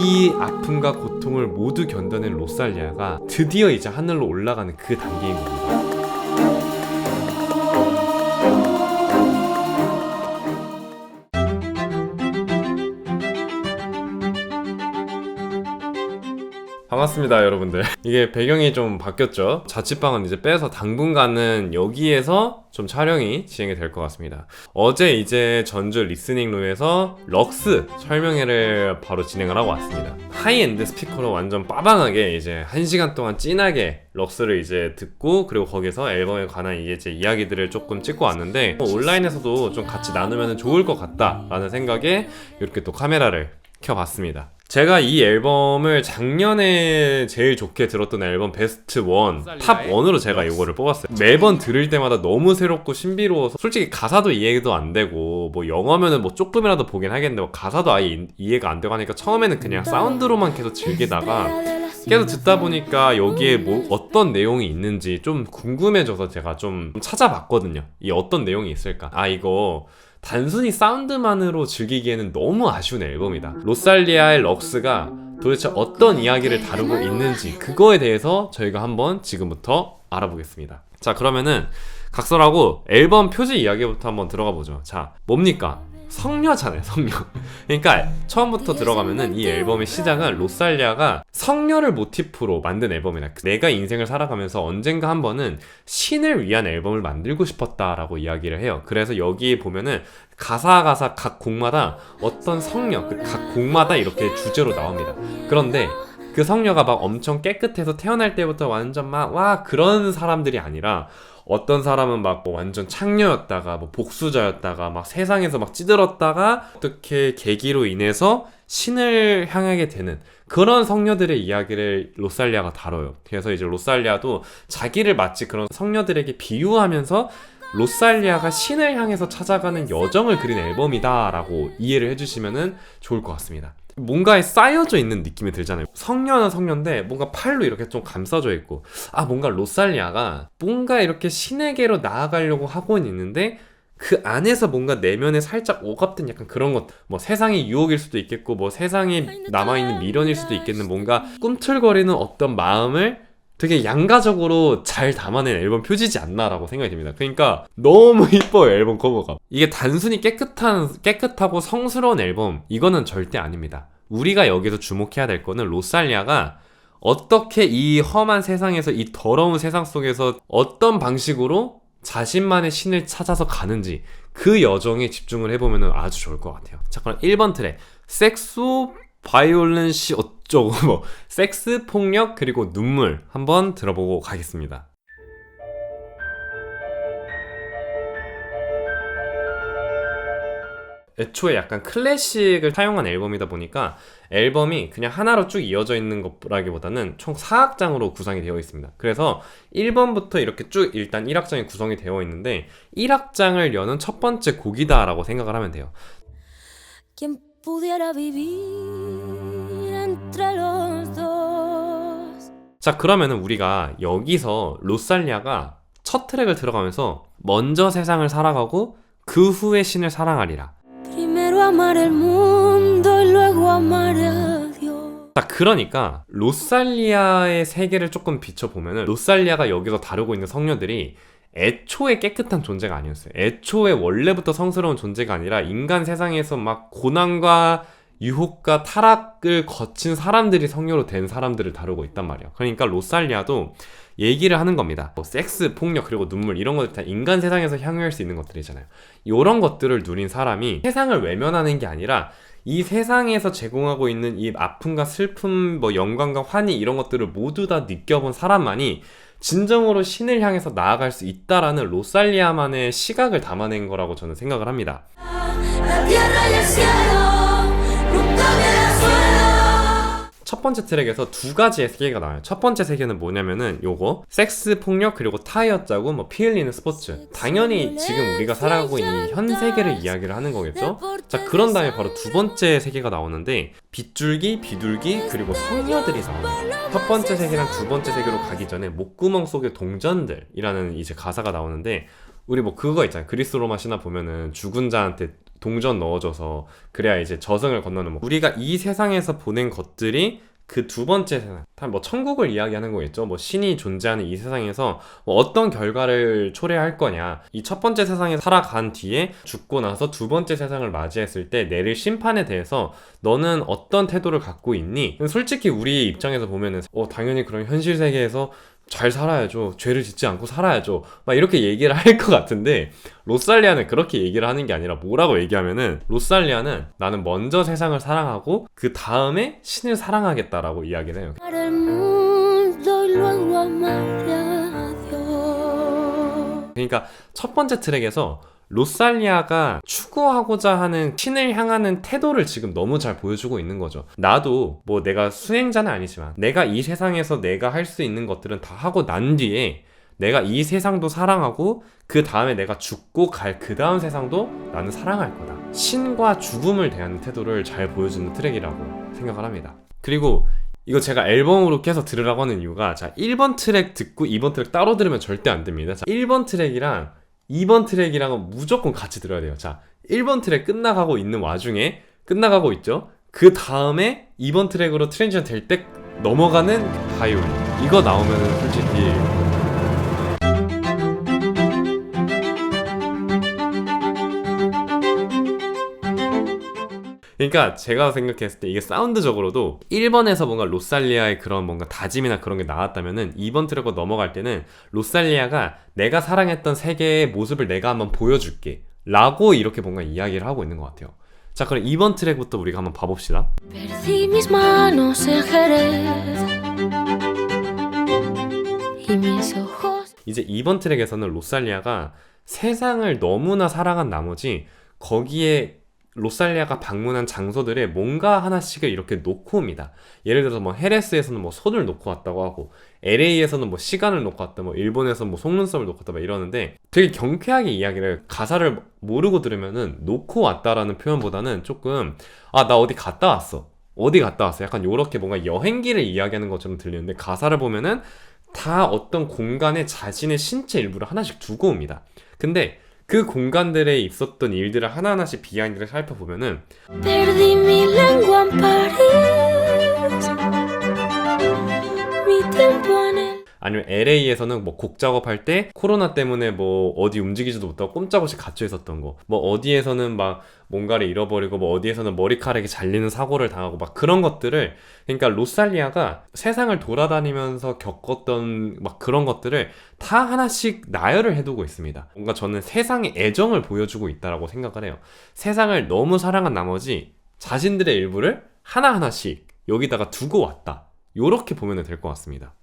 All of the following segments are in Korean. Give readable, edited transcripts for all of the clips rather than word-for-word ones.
이 아픔과 고통을 모두 견뎌낸 로살리아가 드디어 이제 하늘로 올라가는 그 단계인 겁니다. 반갑습니다, 여러분들. 이게 배경이 좀 바뀌었죠. 자취방은 이제 빼서 당분간은 여기에서 좀 촬영이 진행이 될 것 같습니다. 어제 이제 전주 리스닝룸에서 럭스 설명회를 바로 진행을 하고 왔습니다. 하이엔드 스피커로 완전 빠방하게 이제 1시간 동안 진하게 럭스를 이제 듣고, 그리고 거기서 앨범에 관한 이제 이야기들을 조금 찍고 왔는데, 온라인에서도 좀 같이 나누면 좋을 것 같다라는 생각에 이렇게 또 카메라를 켜봤습니다. 제가 이 앨범을 작년에 제일 좋게 들었던 앨범 베스트 1, 탑 1으로 제가 이거를 뽑았어요. 매번 들을 때마다 너무 새롭고 신비로워서, 솔직히 가사도 이해도 안 되고, 뭐 영어면은 뭐 조금이라도 보긴 하겠는데 뭐 가사도 아예 이해가 안 되고 하니까 처음에는 그냥 사운드로만 계속 즐기다가 계속 듣다 보니까 여기에 뭐 어떤 내용이 있는지 좀 궁금해져서 제가 좀 찾아봤거든요. 이 어떤 내용이 있을까? 이거 단순히 사운드만으로 즐기기에는 너무 아쉬운 앨범이다. 로살리아의 럭스가 도대체 어떤 이야기를 다루고 있는지, 그거에 대해서 저희가 한번 지금부터 알아보겠습니다. 자, 그러면은 각설하고 앨범 표지 이야기부터 한번 들어가 보죠. 자, 뭡니까? 성녀잖아요, 성녀. 그러니까 처음부터 들어가면은 이 앨범의 시작은 로살리아가 성녀를 모티프로 만든 앨범이다. 내가 인생을 살아가면서 언젠가 한 번은 신을 위한 앨범을 만들고 싶었다라고 이야기를 해요. 그래서 여기에 보면은 가사 각 곡마다 어떤 성녀, 각 곡마다 이렇게 주제로 나옵니다. 그런데 그 성녀가 막 엄청 깨끗해서 태어날 때부터 완전 막 와 그런 사람들이 아니라, 어떤 사람은 막 뭐 완전 창녀였다가 뭐 복수자였다가 막 세상에서 막 찌들었다가 어떻게 계기로 인해서 신을 향하게 되는 그런 성녀들의 이야기를 로살리아가 다뤄요. 그래서 이제 로살리아도 자기를 마치 그런 성녀들에게 비유하면서 로살리아가 신을 향해서 찾아가는 여정을 그린 앨범이다 라고 이해를 해주시면 좋을 것 같습니다. 뭔가에 쌓여져 있는 느낌이 들잖아요. 성녀는 성녀인데 뭔가 팔로 이렇게 좀 감싸져 있고, 뭔가 로살리아가 뭔가 이렇게 신에게로 나아가려고 하고는 있는데 그 안에서 뭔가 내면에 살짝 오갑된 약간 그런 것, 뭐 세상의 유혹일 수도 있겠고, 뭐 세상에 남아있는 미련일 수도 있겠는, 뭔가 꿈틀거리는 어떤 마음을 되게 양가적으로 잘 담아낸 앨범 표지지 않나라고 생각이 듭니다. 그러니까 너무 이뻐요, 앨범 커버가. 이게 단순히 깨끗하고 성스러운 앨범, 이거는 절대 아닙니다. 우리가 여기서 주목해야 될 거는 로살리아가 어떻게 이 험한 세상에서, 이 더러운 세상 속에서 어떤 방식으로 자신만의 신을 찾아서 가는지, 그 여정에 집중을 해보면 아주 좋을 것 같아요. 자, 그럼 1번 트랙, 섹소 바이올런시 어쩌고 뭐 섹스, 폭력, 그리고 눈물 한번 들어보고 가겠습니다. 애초에 약간 클래식을 사용한 앨범이다 보니까 앨범이 그냥 하나로 쭉 이어져 있는 것라기보다는 총 4악장으로 구성이 되어 있습니다. 그래서 1번부터 이렇게 쭉 일단 1악장이 구성이 되어 있는데 1악장을 여는 첫 번째 곡이다 라고 생각을 하면 돼요. 자, 그러면은 우리가 여기서 로살리아가 첫 트랙을 들어가면서 먼저 세상을 살아가고 그 후에 신을 사랑하리라. 자, 그러니까 로살리아의 세계를 조금 비춰보면은 로살리아가 여기서 다루고 있는 성녀들이 애초에 깨끗한 존재가 아니었어요. 애초에 원래부터 성스러운 존재가 아니라 인간 세상에서 막 고난과 유혹과 타락을 거친 사람들이 성녀로 된 사람들을 다루고 있단 말이에요. 그러니까 로살리아도 얘기를 하는 겁니다. 뭐 섹스, 폭력, 그리고 눈물, 이런 것들 다 인간 세상에서 향유할 수 있는 것들이잖아요. 이런 것들을 누린 사람이 세상을 외면하는 게 아니라 이 세상에서 제공하고 있는 이 아픔과 슬픔, 뭐 영광과 환희, 이런 것들을 모두 다 느껴본 사람만이 진정으로 신을 향해서 나아갈 수 있다라는 로살리아만의 시각을 담아낸 거라고 저는 생각을 합니다. 첫 번째 트랙에서 두 가지의 세계가 나와요. 첫 번째 세계는 뭐냐면은 요거 섹스, 폭력, 그리고 타이어짜고 뭐 피 흘리는 스포츠. 당연히 지금 우리가 살아가고 있는 현 세계를 이야기를 하는 거겠죠. 자, 그런 다음에 바로 두 번째 세계가 나오는데 빗줄기, 비둘기, 그리고 성녀들이 나옵니다. 첫 번째 세계랑 두 번째 세계로 가기 전에 목구멍 속의 동전들이라는 이제 가사가 나오는데, 우리 뭐 그거 있잖아요. 그리스 로마 신화 보면은 죽은 자한테 동전 넣어줘서 그래야 이제 저승을 건너는 뭐 우리가 이 세상에서 보낸 것들이 그 두 번째 세상, 뭐 천국을 이야기하는 거겠죠. 뭐 신이 존재하는 이 세상에서 뭐 어떤 결과를 초래할 거냐. 이 첫 번째 세상에 살아간 뒤에 죽고 나서 두 번째 세상을 맞이했을 때 내릴 심판에 대해서 너는 어떤 태도를 갖고 있니? 솔직히 우리 입장에서 보면은 당연히 그런 현실 세계에서 잘 살아야죠. 죄를 짓지 않고 살아야죠. 막 이렇게 얘기를 할 것 같은데 로살리아는 그렇게 얘기를 하는 게 아니라 뭐라고 얘기하면은 로살리아는 나는 먼저 세상을 사랑하고 그 다음에 신을 사랑하겠다라고 이야기를 해요. 그러니까 첫 번째 트랙에서 로살리아가 추구하고자 하는 신을 향하는 태도를 지금 너무 잘 보여주고 있는 거죠. 나도 뭐 내가 수행자는 아니지만 내가 이 세상에서 내가 할 수 있는 것들은 다 하고 난 뒤에 내가 이 세상도 사랑하고 그 다음에 내가 죽고 갈 그 다음 세상도 나는 사랑할 거다. 신과 죽음을 대하는 태도를 잘 보여주는 트랙이라고 생각을 합니다. 그리고 이거 제가 앨범으로 껴서 들으라고 하는 이유가 1번 트랙 듣고 2번 트랙 따로 들으면 절대 안 됩니다. 1번 트랙이랑 2번 트랙이랑은 무조건 같이 들어야 돼요. 1번 트랙 끝나가고 있는 와중에 끝나가고 있죠. 그 다음에 2번 트랙으로 트랜지션 될 때 넘어가는 바이올린 이거 나오면은 솔직히 그러니까 제가 생각했을 때 이게 사운드적으로도 1번에서 뭔가 로살리아의 그런 뭔가 다짐이나 그런 게 나왔다면은 2번 트랙으로 넘어갈 때는 로살리아가 내가 사랑했던 세계의 모습을 내가 한번 보여줄게 라고 이렇게 뭔가 이야기를 하고 있는 것 같아요. 자, 그럼 2번 트랙부터 우리가 한번 봐봅시다. 이제 2번 트랙에서는 로살리아가 세상을 너무나 사랑한 나머지 거기에 로살리아가 방문한 장소들에 뭔가 하나씩을 이렇게 놓고 옵니다. 예를 들어서 뭐 헤레스에서는 뭐 손을 놓고 왔다고 하고 LA에서는 뭐 시간을 놓고 왔다, 뭐 일본에서는 뭐 속눈썹을 놓고 왔다 막 이러는데 되게 경쾌하게 이야기를 가사를 모르고 들으면은 놓고 왔다라는 표현보다는 조금 나 어디 갔다 왔어, 어디 갔다 왔어 약간 요렇게 뭔가 여행기를 이야기하는 것처럼 들리는데 가사를 보면은 다 어떤 공간에 자신의 신체 일부를 하나씩 두고 옵니다. 근데 그 공간들에 있었던 일들을 하나하나씩 비하인드를 살펴보면은 아니면 LA에서는 뭐 곡 작업할 때 코로나 때문에 뭐 어디 움직이지도 못하고 꼼짝없이 갇혀 있었던 거, 뭐 어디에서는 막 뭔가를 잃어버리고 뭐 어디에서는 머리카락이 잘리는 사고를 당하고 막 그런 것들을, 그러니까 로살리아가 세상을 돌아다니면서 겪었던 막 그런 것들을 다 하나씩 나열을 해두고 있습니다. 뭔가 저는 세상에 애정을 보여주고 있다라고 생각을 해요. 세상을 너무 사랑한 나머지 자신들의 일부를 하나하나씩 여기다가 두고 왔다, 요렇게 보면 될 것 같습니다.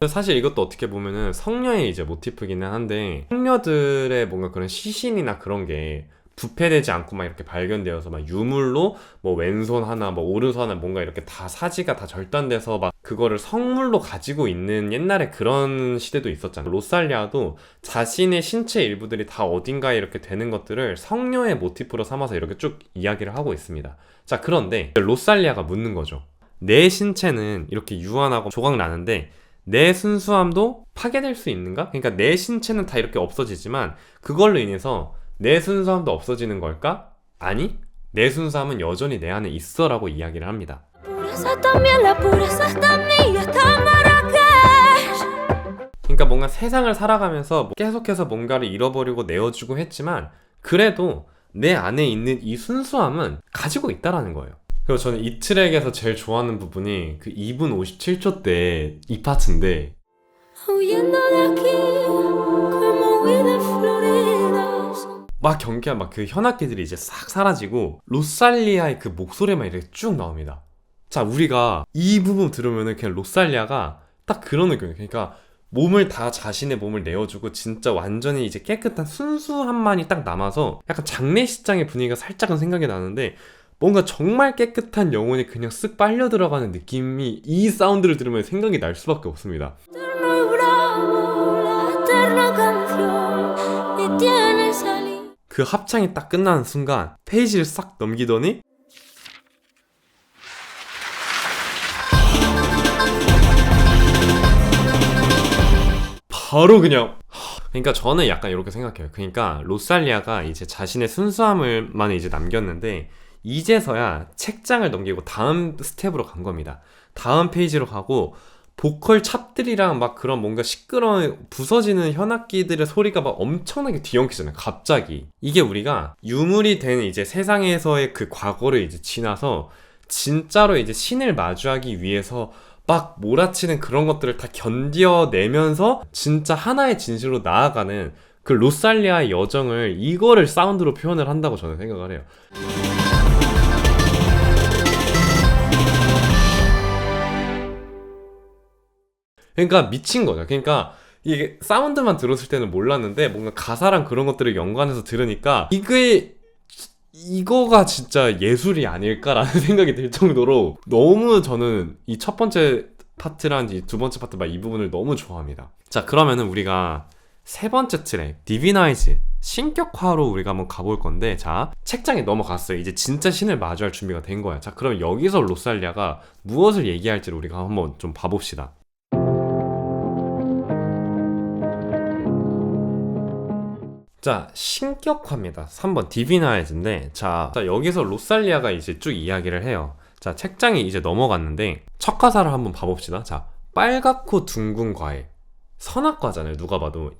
사실 이것도 어떻게 보면은 성녀의 이제 모티프기는 한데, 성녀들의 뭔가 그런 시신이나 그런 게 부패되지 않고 막 이렇게 발견되어서 막 유물로 뭐 왼손 하나 뭐 오른손 하나 뭔가 이렇게 다 사지가 다 절단돼서 막 그거를 성물로 가지고 있는 옛날에 그런 시대도 있었잖아요. 로살리아도 자신의 신체 일부들이 다 어딘가에 이렇게 되는 것들을 성녀의 모티프로 삼아서 이렇게 쭉 이야기를 하고 있습니다. 자, 그런데 로살리아가 묻는 거죠. 내 신체는 이렇게 유한하고 조각 나는데 내 순수함도 파괴될 수 있는가? 그러니까 내 신체는 다 이렇게 없어지지만 그걸로 인해서 내 순수함도 없어지는 걸까? 아니, 내 순수함은 여전히 내 안에 있어 라고 이야기를 합니다. 그러니까 뭔가 세상을 살아가면서 계속해서 뭔가를 잃어버리고 내어주고 했지만 그래도 내 안에 있는 이 순수함은 가지고 있다라는 거예요. 그리고 저는 이 트랙에서 제일 좋아하는 부분이 그 2분 57초 때 이 파트인데, 막 경쾌한 막 그 현악기들이 이제 싹 사라지고 로살리아의 그 목소리만 이렇게 쭉 나옵니다. 자, 우리가 이 부분 들으면은 그냥 로살리아가 딱 그런 느낌이에요. 그러니까 몸을 다 자신의 몸을 내어주고 진짜 완전히 이제 깨끗한 순수함만이 딱 남아서 약간 장례식장의 분위기가 살짝은 생각이 나는데, 뭔가 정말 깨끗한 영혼이 그냥 쓱 빨려 들어가는 느낌이 이 사운드를 들으면 생각이 날 수밖에 없습니다. 그 합창이 딱 끝나는 순간 페이지를 싹 넘기더니 바로 그냥 그러니까 저는 약간 이렇게 생각해요. 그러니까 로살리아가 이제 자신의 순수함을만 이제 남겼는데 이제서야 책장을 넘기고 다음 스텝으로 간 겁니다. 다음 페이지로 가고 보컬 찹들이랑 막 그런 뭔가 시끄러운 부서지는 현악기들의 소리가 막 엄청나게 뒤엉키잖아요. 갑자기 이게 우리가 유물이 된 이제 세상에서의 그 과거를 이제 지나서 진짜로 이제 신을 마주하기 위해서 막 몰아치는 그런 것들을 다 견뎌내면서 진짜 하나의 진실로 나아가는 그 로살리아의 여정을 이거를 사운드로 표현을 한다고 저는 생각을 해요. 그러니까 미친 거죠. 그러니까 이게 사운드만 들었을 때는 몰랐는데 뭔가 가사랑 그런 것들을 연관해서 들으니까 이거가 진짜 예술이 아닐까라는 생각이 들 정도로 너무 저는 이 첫 번째 파트랑 이 두 번째 파트 막 이 부분을 너무 좋아합니다. 자, 그러면은 우리가 세 번째 트랙 디비나이즈 신격화로 우리가 한번 가볼 건데, 자, 책장에 넘어갔어요. 이제 진짜 신을 마주할 준비가 된 거야. 자, 그럼 여기서 로살리아가 무엇을 얘기할지를 우리가 한번 좀 봐봅시다. 자, 신격화입니다. 3번 디비나이즈인데, 자 여기서 로살리아가 이제 쭉 이야기를 해요. 자, 책장이 이제 넘어갔는데 첫 가사를 한번 봐봅시다. 자, 빨갛고 둥근 과일, 선악과잖아요. 누가 봐도.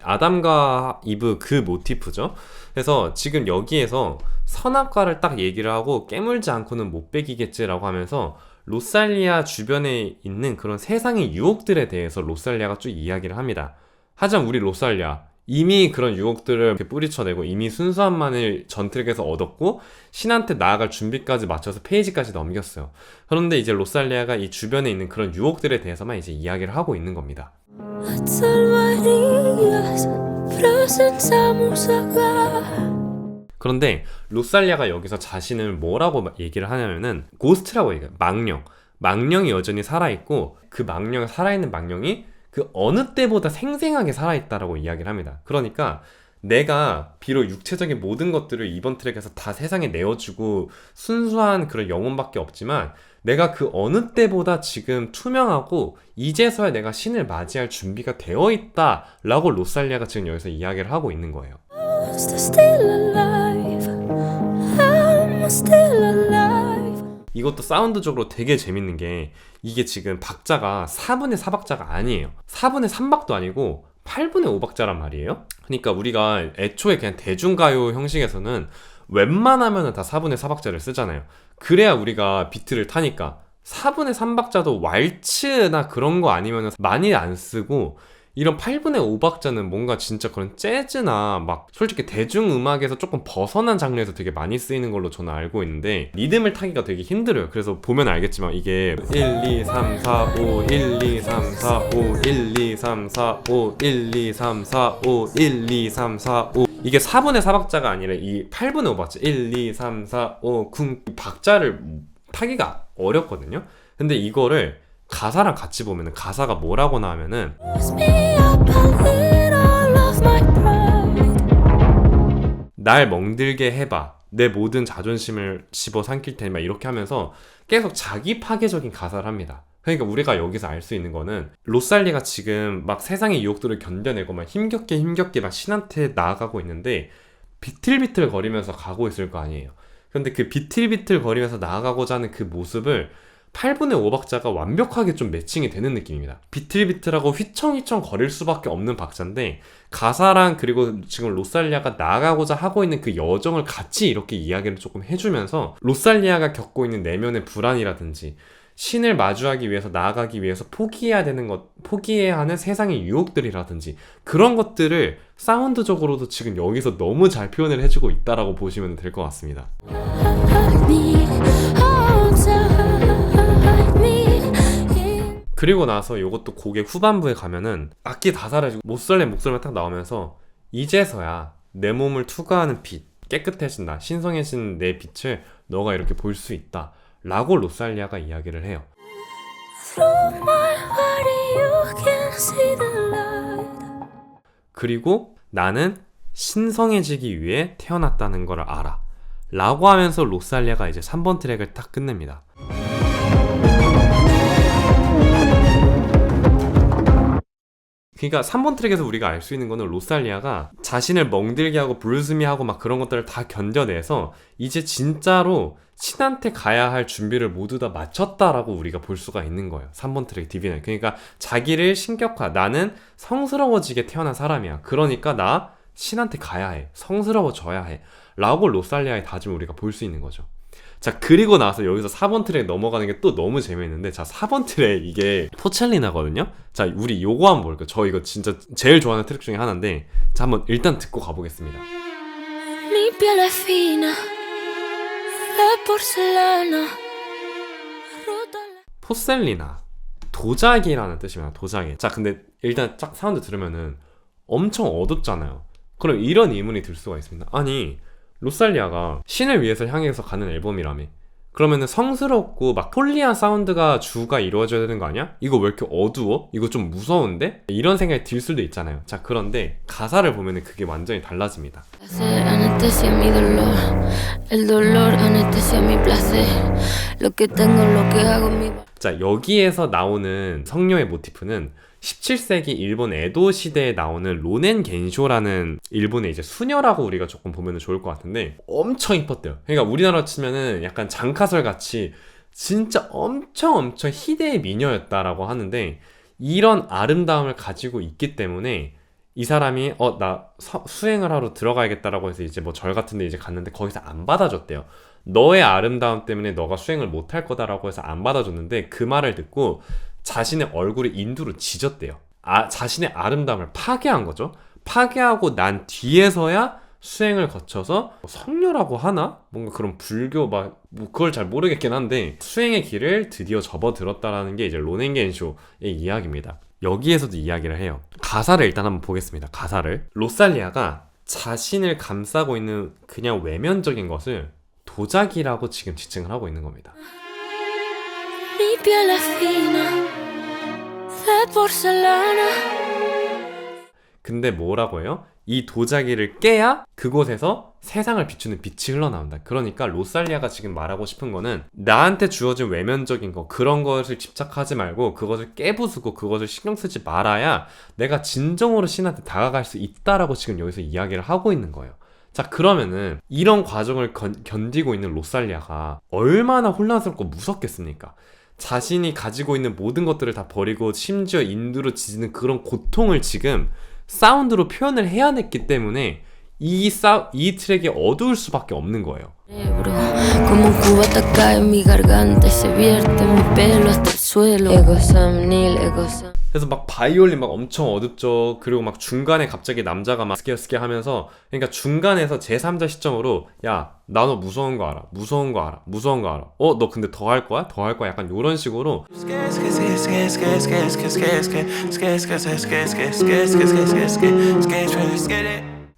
아담과 이브 그 모티프죠. 그래서 지금 여기에서 선악과를 딱 얘기를 하고 깨물지 않고는 못 베기겠지라고 하면서 로살리아 주변에 있는 그런 세상의 유혹들에 대해서 로살리아가 쭉 이야기를 합니다. 하지만 우리 로살리아 이미 그런 유혹들을 이렇게 뿌리쳐내고 이미 순수함만을 전 트랙에서 얻었고 신한테 나아갈 준비까지 맞춰서 페이지까지 넘겼어요. 그런데 이제 로살리아가 이 주변에 있는 그런 유혹들에 대해서만 이제 이야기를 하고 있는 겁니다. 그런데 로살리아가 여기서 자신을 뭐라고 얘기를 하냐면은 고스트라고 얘기해요. 망령이 여전히 살아있고 그 망령, 살아있는 망령이 그 어느 때보다 생생하게 살아있다라고 이야기를 합니다. 그러니까 내가 비록 육체적인 모든 것들을 이번 트랙에서 다 세상에 내어주고 순수한 그런 영혼밖에 없지만 내가 그 어느 때보다 지금 투명하고 이제서야 내가 신을 맞이할 준비가 되어 있다라고 로살리아가 지금 여기서 이야기를 하고 있는 거예요. 이것도 사운드적으로 되게 재밌는 게 이게 지금 박자가 4분의 4박자가 아니에요. 4분의 3박도 아니고 8분의 5박자란 말이에요. 그러니까 우리가 애초에 그냥 대중가요 형식에서는 웬만하면 다 4분의 4박자를 쓰잖아요. 그래야 우리가 비트를 타니까 4분의 3박자도 왈츠나 그런 거 아니면 많이 안 쓰고 이런 8분의 5박자는 뭔가 진짜 그런 재즈나 막 솔직히 대중음악에서 조금 벗어난 장르에서 되게 많이 쓰이는 걸로 저는 알고 있는데 리듬을 타기가 되게 힘들어요. 그래서 보면 알겠지만 이게 1, 2, 3, 4, 5, 1, 2, 3, 4, 5, 1, 2, 3, 4, 5, 1, 2, 3, 4, 5, 1, 2, 3, 4, 5 이게 4분의 4박자가 아니라 이 8분의 5박자 1, 2, 3, 4, 5, 쿵 박자를 타기가 어렵거든요. 근데 이거를 가사랑 같이 보면은 가사가 뭐라고 나오면은 날 멍들게 해봐 내 모든 자존심을 집어삼킬 테니 막 이렇게 하면서 계속 자기 파괴적인 가사를 합니다. 그러니까 우리가 여기서 알 수 있는 거는 로살리가 지금 막 세상의 유혹들을 견뎌내고 막 힘겹게 막 신한테 나아가고 있는데 비틀비틀 거리면서 가고 있을 거 아니에요. 근데 그 비틀비틀 거리면서 나아가고자 하는 그 모습을 8분의 5박자가 완벽하게 좀 매칭이 되는 느낌입니다. 비틀비틀하고 휘청휘청 거릴 수밖에 없는 박자인데 가사랑 그리고 지금 로살리아가 나아가고자 하고 있는 그 여정을 같이 이렇게 이야기를 조금 해주면서 로살리아가 겪고 있는 내면의 불안이라든지 신을 마주하기 위해서 나아가기 위해서 포기해야 하는 세상의 유혹들이라든지 그런 것들을 사운드적으로도 지금 여기서 너무 잘 표현을 해주고 있다라고 보시면 될 것 같습니다. 그리고 나서 이것도 곡의 후반부에 가면은 악기 다 사라지고 못설렘 목소리만 딱 나오면서 이제서야 내 몸을 투과하는 빛, 깨끗해진 나, 신성해진 내 빛을 너가 이렇게 볼 수 있다 라고 로살리아가 이야기를 해요. 그리고 나는 신성해지기 위해 태어났다는 걸 알아 라고 하면서 로살리아가 이제 3번 트랙을 딱 끝냅니다. 그러니까 3번 트랙에서 우리가 알 수 있는 거는 로살리아가 자신을 멍들게 하고 불스미하고 막 그런 것들을 다 견뎌내서 이제 진짜로 신한테 가야 할 준비를 모두 다 마쳤다라고 우리가 볼 수가 있는 거예요. 3번 트랙 디비는. 그러니까 자기를 신격화, 나는 성스러워지게 태어난 사람이야. 그러니까 나 신한테 가야 해. 성스러워져야 해. 라고 로살리아의 다짐을 우리가 볼 수 있는 거죠. 자, 그리고 나서 여기서 4번 트랙 넘어가는 게 또 너무 재밌는데, 자, 4번 트랙 이게 포첼리나거든요? 자, 우리 요거 한번 볼게요. 저 이거 진짜 제일 좋아하는 트랙 중에 하나인데, 자, 한번 일단 듣고 가보겠습니다. Mi piel es fina, de porcelana. 포셀리나, 도자기라는 뜻입니다. 도자기. 자, 근데 일단 딱 사운드 들으면은 엄청 어둡잖아요. 그럼 이런 의문이 들 수가 있습니다. 아니, 로살리아가 신을 위해서 향해서 가는 앨범이라며. 그러면은 성스럽고 막 폴리한 사운드가 주가 이루어져야 되는 거 아니야? 이거 왜 이렇게 어두워? 이거 좀 무서운데? 이런 생각이 들 수도 있잖아요. 자, 그런데 가사를 보면은 그게 완전히 달라집니다. Anestesia mi dolor, el dolor anestesia mi placer. Lo que tengo, lo que hago mi. 자, 여기에서 나오는 성녀의 모티프는 17세기 일본 에도 시대에 나오는 로넨 겐쇼라는 일본의 이제 수녀라고 우리가 조금 보면 좋을 것 같은데 엄청 이뻤대요. 그러니까 우리나라로 치면은 약간 장카설 같이 진짜 엄청 희대의 미녀였다라고 하는데 이런 아름다움을 가지고 있기 때문에 이 사람이 나 수행을 하러 들어가야겠다라고 해서 이제 뭐 절 같은 데 이제 갔는데 거기서 안 받아줬대요. 너의 아름다움 때문에 너가 수행을 못할 거다라고 해서 안 받아줬는데 그 말을 듣고 자신의 얼굴에 인두로 지졌대요. 자신의 아름다움을 파괴한 거죠. 파괴하고 난 뒤에서야 수행을 거쳐서 성녀라고 하나? 뭔가 그런 불교 뭐 그걸 잘 모르겠긴 한데 수행의 길을 드디어 접어들었다라는 게 이제 로넨겐쇼의 이야기입니다. 여기에서도 이야기를 해요. 가사를 일단 한번 보겠습니다. 가사를. 로살리아가 자신을 감싸고 있는 그냥 외면적인 것을 도자기라고 지금 지칭을 하고 있는 겁니다. Mi piel es fina, de porcelana. 근데 뭐라고 해요? 이 도자기를 깨야 그곳에서 세상을 비추는 빛이 흘러나온다. 그러니까 로살리아가 지금 말하고 싶은 거는 나한테 주어진 외면적인 거 그런 것을 집착하지 말고 그것을 깨부수고 그것을 신경 쓰지 말아야 내가 진정으로 신한테 다가갈 수 있다라고 지금 여기서 이야기를 하고 있는 거예요. 자, 그러면은 이런 과정을 견디고 있는 로살리아가 얼마나 혼란스럽고 무섭겠습니까? 자신이 가지고 있는 모든 것들을 다 버리고 심지어 인두로 지지는 그런 고통을 지금 사운드로 표현을 해야했기 때문에 이 트랙이 어두울 수밖에 없는 거예요. Como un cubata cae en mi garganta y se vierte mi pelo hasta el suelo. Egosamnil, egosam. 그래서 막 바이올린 막 엄청 어둡죠. 그리고 막 중간에 갑자기 남자가 막 스케 하면서 그러니까 중간에서 제3자 시점으로 야, 나 너 무서운 거 알아. 무서운 거 알아. 무서운 거 알아. 너 근데 더 할 거야? 더 할 거야? 약간 요런 식으로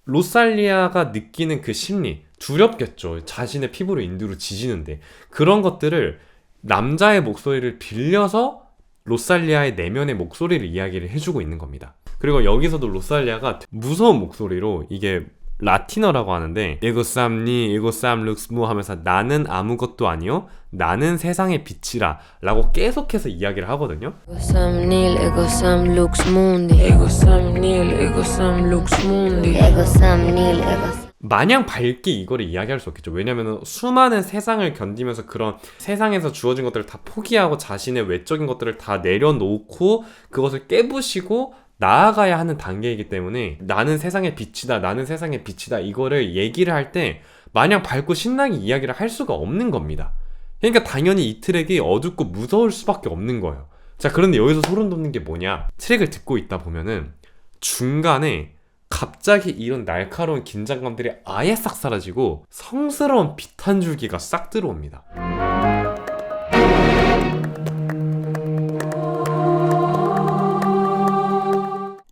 로살리아가 느끼는 그 심리 두렵겠죠. 자신의 피부로 인두로 지지는데 그런 것들을 남자의 목소리를 빌려서 로살리아의 내면의 목소리를 이야기를 해주고 있는 겁니다. 그리고 여기서도 로살리아가 무서운 목소리로 이게 라틴어라고 하는데 에고쌈니 에고쌈 룩스무 하면서 나는 아무것도 아니요 나는 세상의 빛이라 라고 계속해서 이야기를 하거든요. Egosamnil, egosam lux mundi. Egosamnil, egosam lux mundi. Egosamnil, egosam. 마냥 밝게 이거를 이야기할 수 없겠죠. 왜냐면 수많은 세상을 견디면서 그런 세상에서 주어진 것들을 다 포기하고 자신의 외적인 것들을 다 내려놓고 그것을 깨부시고 나아가야 하는 단계이기 때문에 나는 세상의 빛이다 나는 세상의 빛이다 이거를 얘기를 할 때 마냥 밝고 신나게 이야기를 할 수가 없는 겁니다. 그러니까 당연히 이 트랙이 어둡고 무서울 수밖에 없는 거예요. 자, 그런데 여기서 소름 돋는 게 뭐냐, 트랙을 듣고 있다 보면은 중간에 갑자기 이런 날카로운 긴장감들이 아예 싹 사라지고 성스러운 빛 한 줄기가 싹 들어옵니다.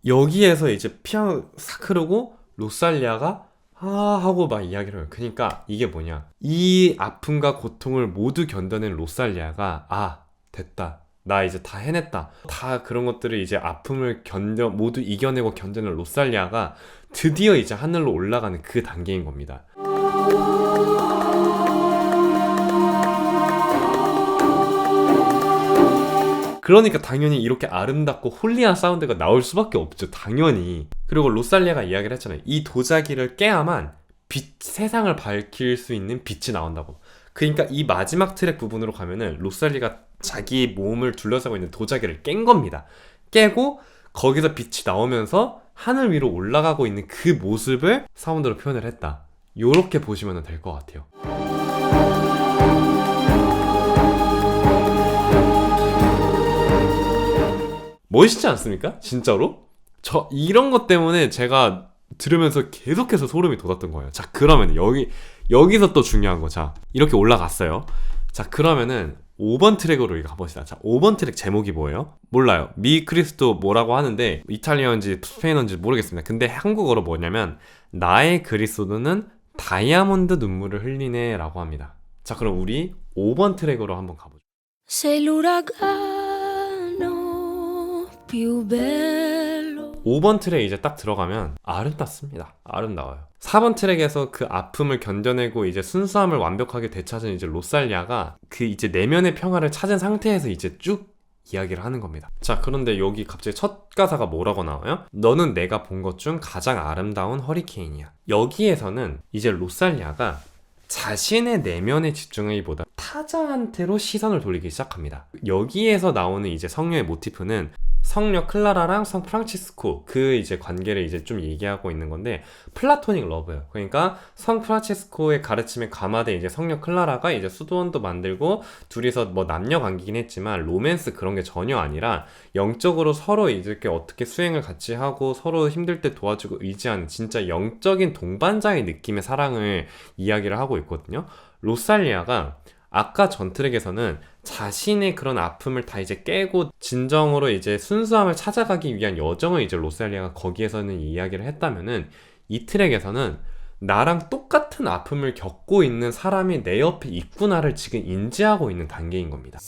여기에서 이제 피아노 싹 흐르고 로살리아가 하고 막 이야기를 해요. 그러니까 이게 뭐냐, 이 아픔과 고통을 모두 견뎌낸 로살리아가 됐다, 나 이제 다 해냈다, 다 그런 것들을 이제 아픔을 모두 이겨내고 견뎌낸 로살리아가 드디어 이제 하늘로 올라가는 그 단계인 겁니다. 그러니까 당연히 이렇게 아름답고 홀리한 사운드가 나올 수밖에 없죠. 당연히. 그리고 로살리아가 이야기를 했잖아요. 이 도자기를 깨야만 세상을 밝힐 수 있는 빛이 나온다고. 그러니까 이 마지막 트랙 부분으로 가면은 로살리가 자기 몸을 둘러싸고 있는 도자기를 깬 겁니다. 깨고 거기서 빛이 나오면서 하늘 위로 올라가고 있는 그 모습을 사운드로 표현을 했다. 요렇게 보시면 될 것 같아요. 멋있지 않습니까? 진짜로? 이런 것 때문에 제가 들으면서 계속해서 소름이 돋았던 거예요. 자, 그러면 여기서 또 중요한 거. 자, 이렇게 올라갔어요. 자, 그러면은 5번 트랙으로 가봅시다. 자, 5번 트랙 제목이 뭐예요? 몰라요. 미 크리스토 뭐라고 하는데 이탈리아인지 스페인어인지 모르겠습니다. 근데 한국어로 뭐냐면 나의 그리스도는 다이아몬드 눈물을 흘리네 라고 합니다. 자, 그럼 우리 5번 트랙으로 한번 가보죠. Sei l'uragano più bello. 5번 트랙 이제 딱 들어가면 아름답습니다. 아름다워요. 4번 트랙에서 그 아픔을 견뎌내고 이제 순수함을 완벽하게 되찾은 이제 로살리아가 그 이제 내면의 평화를 찾은 상태에서 이제 쭉 이야기를 하는 겁니다. 자, 그런데 여기 갑자기 첫 가사가 뭐라고 나와요? 너는 내가 본 것 중 가장 아름다운 허리케인이야. 여기에서는 이제 로살리아가 자신의 내면에 집중하기보다 타자한테로 시선을 돌리기 시작합니다. 여기에서 나오는 이제 성녀의 모티프는 성녀 클라라랑 성 프란치스코 그 이제 관계를 이제 좀 얘기하고 있는 건데 플라토닉 러브예요. 그러니까 성 프란치스코의 가르침에 감화된 이제 성녀 클라라가 이제 수도원도 만들고 둘이서 뭐 남녀 관계긴 했지만 로맨스 그런 게 전혀 아니라 영적으로 서로 이렇게 어떻게 수행을 같이 하고 서로 힘들 때 도와주고 의지하는 진짜 영적인 동반자의 느낌의 사랑을 이야기를 하고 있거든요. 로살리아가 아까 전 트랙에서는 자신의 그런 아픔을 다 이제 깨고 진정으로 이제 순수함을 찾아가기 위한 여정을 이제 로살리아가 거기에서는 이야기를 했다면은 이 트랙에서는 나랑 똑같은 아픔을 겪고 있는 사람이 내 옆에 있구나를 지금 인지하고 있는 단계인 겁니다.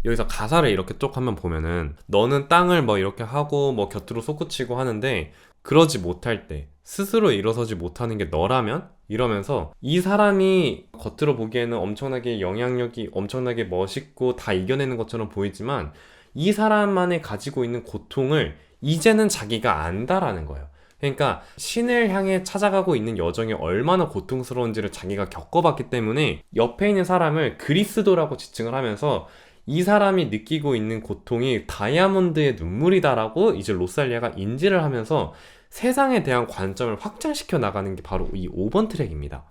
여기서 가사를 이렇게 쭉 한번 보면은 너는 땅을 뭐 이렇게 하고 뭐 곁으로 솟구치고 하는데 그러지 못할 때 스스로 일어서지 못하는 게 너라면? 이러면서 이 사람이 겉으로 보기에는 엄청나게 영향력이 엄청나게 멋있고 다 이겨내는 것처럼 보이지만 이 사람만이 가지고 있는 고통을 이제는 자기가 안다라는 거예요. 그러니까 신을 향해 찾아가고 있는 여정이 얼마나 고통스러운지를 자기가 겪어봤기 때문에 옆에 있는 사람을 그리스도라고 지칭을 하면서 이 사람이 느끼고 있는 고통이 다이아몬드의 눈물이다라고 이제 로살리아가 인지를 하면서 세상에 대한 관점을 확장시켜 나가는 게 바로 이 5번 트랙입니다.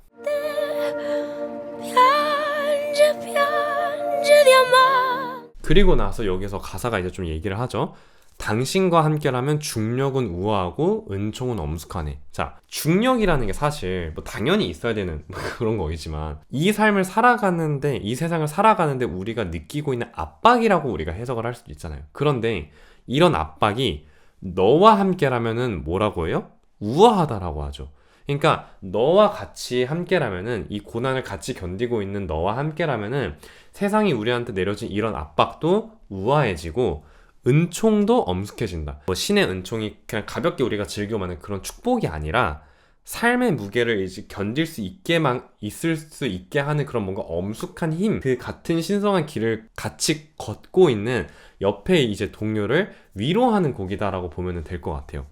그리고 나서 여기서 가사가 이제 좀 얘기를 하죠. 당신과 함께라면 중력은 우아하고 은총은 엄숙하네. 자, 중력이라는 게 사실 뭐 당연히 있어야 되는 그런 거이지만 이 삶을 살아가는데 이 세상을 살아가는데 우리가 느끼고 있는 압박이라고 우리가 해석을 할 수도 있잖아요. 그런데 이런 압박이 너와 함께라면은 뭐라고 해요? 우아하다라고 하죠. 그러니까 너와 같이 함께라면은 이 고난을 같이 견디고 있는 너와 함께라면은 세상이 우리한테 내려진 이런 압박도 우아해지고 은총도 엄숙해진다. 뭐 신의 은총이 그냥 가볍게 우리가 즐겨하는 그런 축복이 아니라 삶의 무게를 이제 견딜 수 있게만 있을 수 있게 하는 그런 뭔가 엄숙한 힘, 그 같은 신성한 길을 같이 걷고 있는 옆에 이제 동료를 위로하는 곡이다라고 보면 될 것 같아요.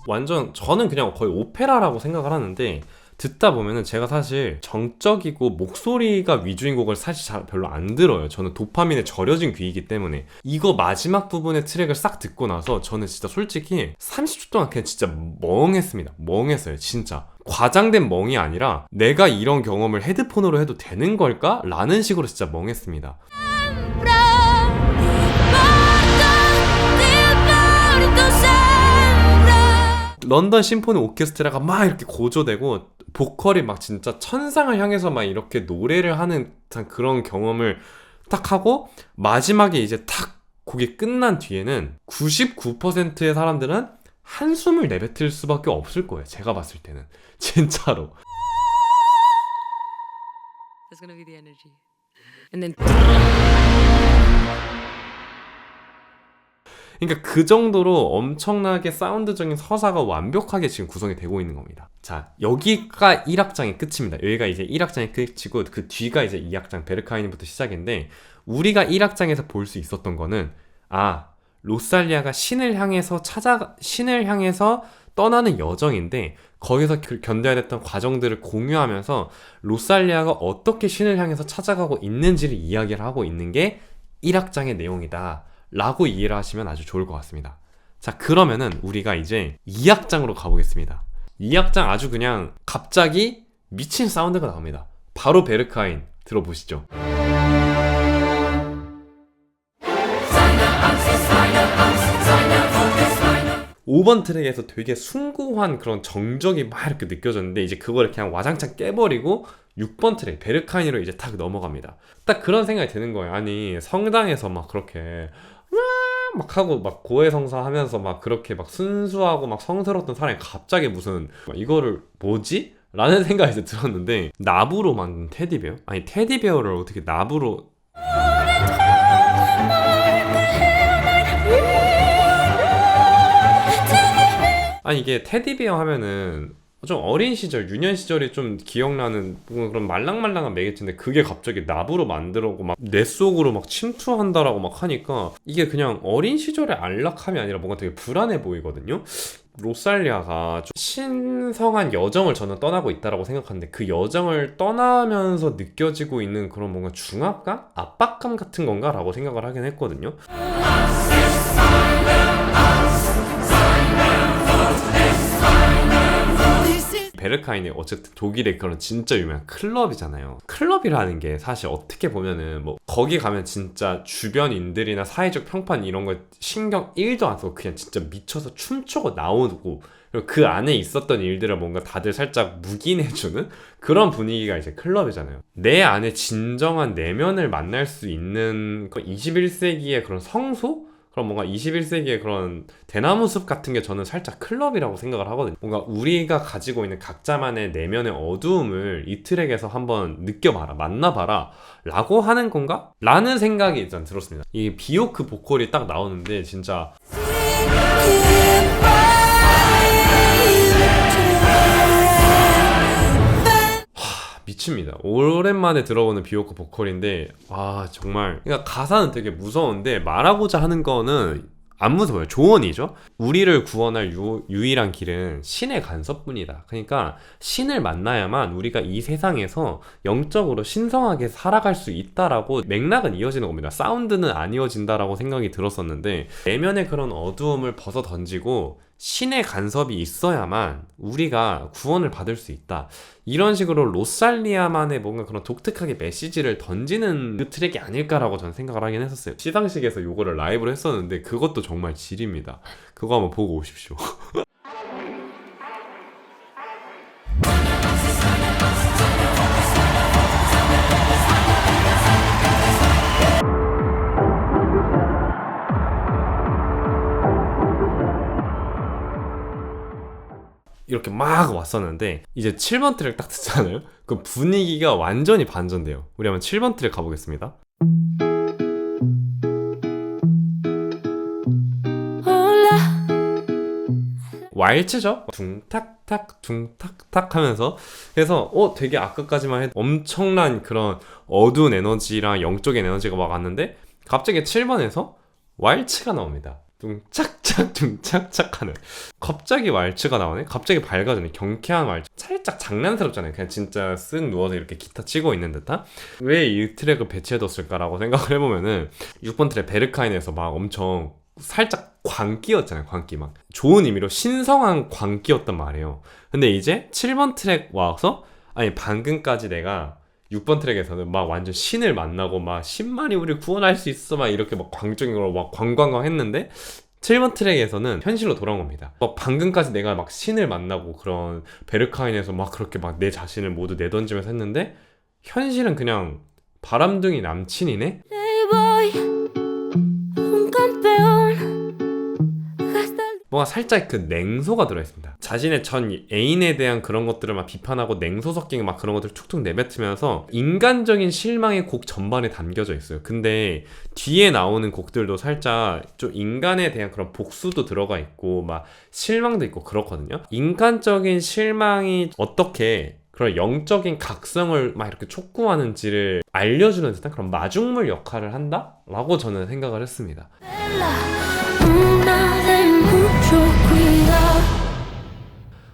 완전 저는 그냥 거의 오페라라고 생각을 하는데 듣다 보면은 제가 사실 정적이고 목소리가 위주인 곡을 사실 잘 별로 안 들어요. 저는 도파민에 절여진 귀이기 때문에. 이거 마지막 부분의 트랙을 싹 듣고 나서 저는 진짜 솔직히 30초 동안 그냥 진짜 멍했습니다. 멍했어요, 진짜. 과장된 멍이 아니라 내가 이런 경험을 헤드폰으로 해도 되는 걸까? 라는 식으로 진짜 멍했습니다. 런던 심포니 오케스트라가 막 이렇게 고조되고 보컬이 막 진짜 천상을 향해서 막 이렇게 노래를 하는 그런 경험을 딱 하고 마지막에 이제 탁 곡이 끝난 뒤에는 99%의 사람들은 한숨을 내뱉을 수밖에 없을 거예요. 제가 봤을 때는 진짜로. That's gonna be the energy. And then 그러니까 그 정도로 엄청나게 사운드적인 서사가 완벽하게 지금 구성이 되고 있는 겁니다. 자, 여기가 1악장의 끝입니다. 여기가 이제 1악장의 끝이고 그 뒤가 이제 2악장 베르카이니부터 시작인데, 우리가 1악장에서 볼 수 있었던 거는 로살리아가 신을 향해서 떠나는 여정인데, 거기서 견뎌야 됐던 과정들을 공유하면서 로살리아가 어떻게 신을 향해서 찾아가고 있는지를 이야기를 하고 있는 게 1악장의 내용이다 라고 이해를 하시면 아주 좋을 것 같습니다. 자, 그러면은 우리가 이제 2악장으로 가보겠습니다. 2악장 아주 그냥 갑자기 미친 사운드가 나옵니다. 바로 베르카인 들어보시죠. 5번 트랙에서 되게 숭고한 그런 정적이 막 이렇게 느껴졌는데, 이제 그걸 그냥 와장창 깨버리고 6번 트랙 베르카인으로 이제 탁 넘어갑니다. 딱 그런 생각이 드는 거예요. 아니, 성당에서 막 그렇게 막 하고 막 고해성사 하면서 막 그렇게 막 순수하고 막 성스러웠던 사람이 갑자기 무슨 이거를 뭐지? 라는 생각이 이제 들었는데, 나부로 만든 테디베어? 아니, 테디베어를 어떻게 나부로 아니, 이게 테디베어 하면은 좀 어린 시절, 유년 시절이 좀 기억나는 그런 말랑말랑한 매개체인데, 그게 갑자기 나부로 만들어고 막 뇌 속으로 막 침투한다라고 막 하니까 이게 그냥 어린 시절의 안락함이 아니라 뭔가 되게 불안해 보이거든요. 로살리아가 좀 신성한 여정을 저는 떠나고 있다라고 생각하는데, 그 여정을 떠나면서 느껴지고 있는 그런 뭔가 중압감? 압박감 같은 건가? 라고 생각을 하긴 했거든요. 베르카인이 어쨌든 독일의 그런 진짜 유명한 클럽이잖아요. 클럽이라는 게 사실 어떻게 보면은 뭐 거기 가면 진짜 주변인들이나 사회적 평판 이런 거 신경 1도 안 쓰고 그냥 진짜 미쳐서 춤추고 나오고, 그리고 그 안에 있었던 일들을 뭔가 다들 살짝 묵인해주는 그런 분위기가 이제 클럽이잖아요. 내 안에 진정한 내면을 만날 수 있는 21세기의 그런 성소? 그럼 뭔가 21세기의 그런 대나무 숲 같은 게 저는 살짝 클럽이라고 생각을 하거든요. 뭔가 우리가 가지고 있는 각자만의 내면의 어두움을 이 트랙에서 한번 느껴봐라, 만나봐라 라고 하는 건가? 라는 생각이 일단 들었습니다. 이 비오크 보컬이 딱 나오는데 진짜 미칩니다. 오랜만에 들어보는 비오크 보컬인데 정말, 그러니까 가사는 되게 무서운데 말하고자 하는 거는 안 무서워요. 조언이죠. 우리를 구원할 유일한 길은 신의 간섭뿐이다. 그러니까 신을 만나야만 우리가 이 세상에서 영적으로 신성하게 살아갈 수 있다라고 맥락은 이어지는 겁니다. 사운드는 안 이어진다라고 생각이 들었었는데, 내면의 그런 어두움을 벗어 던지고 신의 간섭이 있어야만 우리가 구원을 받을 수 있다. 이런 식으로 로살리아만의 뭔가 그런 독특하게 메시지를 던지는 그 트랙이 아닐까라고 저는 생각을 하긴 했었어요. 시상식에서 요거를 라이브로 했었는데 그것도 정말 질입니다. 그거 한번 보고 오십시오. 이렇게 막 왔었는데, 이제 7번 트랙 딱 듣잖아요? 그 분위기가 완전히 반전돼요. 우리 한번 7번 트랙 가보겠습니다. 왈츠죠? 둥탁탁 둥탁탁 하면서, 그래서 되게 아까까지만 해도 엄청난 그런 어두운 에너지랑 영적인 에너지가 막 왔는데, 갑자기 7번에서 왈츠가 나옵니다. 둥착착 둥착착 하는, 갑자기 왈츠가 나오네? 갑자기 밝아지네. 경쾌한 왈츠. 살짝 장난스럽잖아요. 그냥 진짜 쓱 누워서 이렇게 기타 치고 있는 듯한? 왜 이 트랙을 배치해뒀을까라고 생각을 해보면은, 6번 트랙 베르카인에서 막 엄청 살짝 광기였잖아요. 광기, 막 좋은 의미로 신성한 광기였단 말이에요. 근데 이제 7번 트랙 와서, 아니 방금까지 내가 6번 트랙에서는 막 완전 신을 만나고 막 신만이 우리 구원할 수 있어 막 이렇게 막 광적인 걸로 막 광광광 했는데, 7번 트랙에서는 현실로 돌아온 겁니다. 막 방금까지 내가 막 신을 만나고 그런 베르카인에서 막 그렇게 막 내 자신을 모두 내던지면서 했는데, 현실은 그냥 바람둥이 남친이네? 뭔가 살짝 그 냉소가 들어있습니다. 자신의 전 애인에 대한 그런 것들을 막 비판하고 냉소 섞인 막 그런 것들을 툭툭 내뱉으면서 인간적인 실망이 곡 전반에 담겨져 있어요. 근데 뒤에 나오는 곡들도 살짝 좀 인간에 대한 그런 복수도 들어가 있고 막 실망도 있고 그렇거든요. 인간적인 실망이 어떻게 그런 영적인 각성을 막 이렇게 촉구하는지를 알려주는 듯한 그런 마중물 역할을 한다? 라고 저는 생각을 했습니다. Una de mucho cuidado.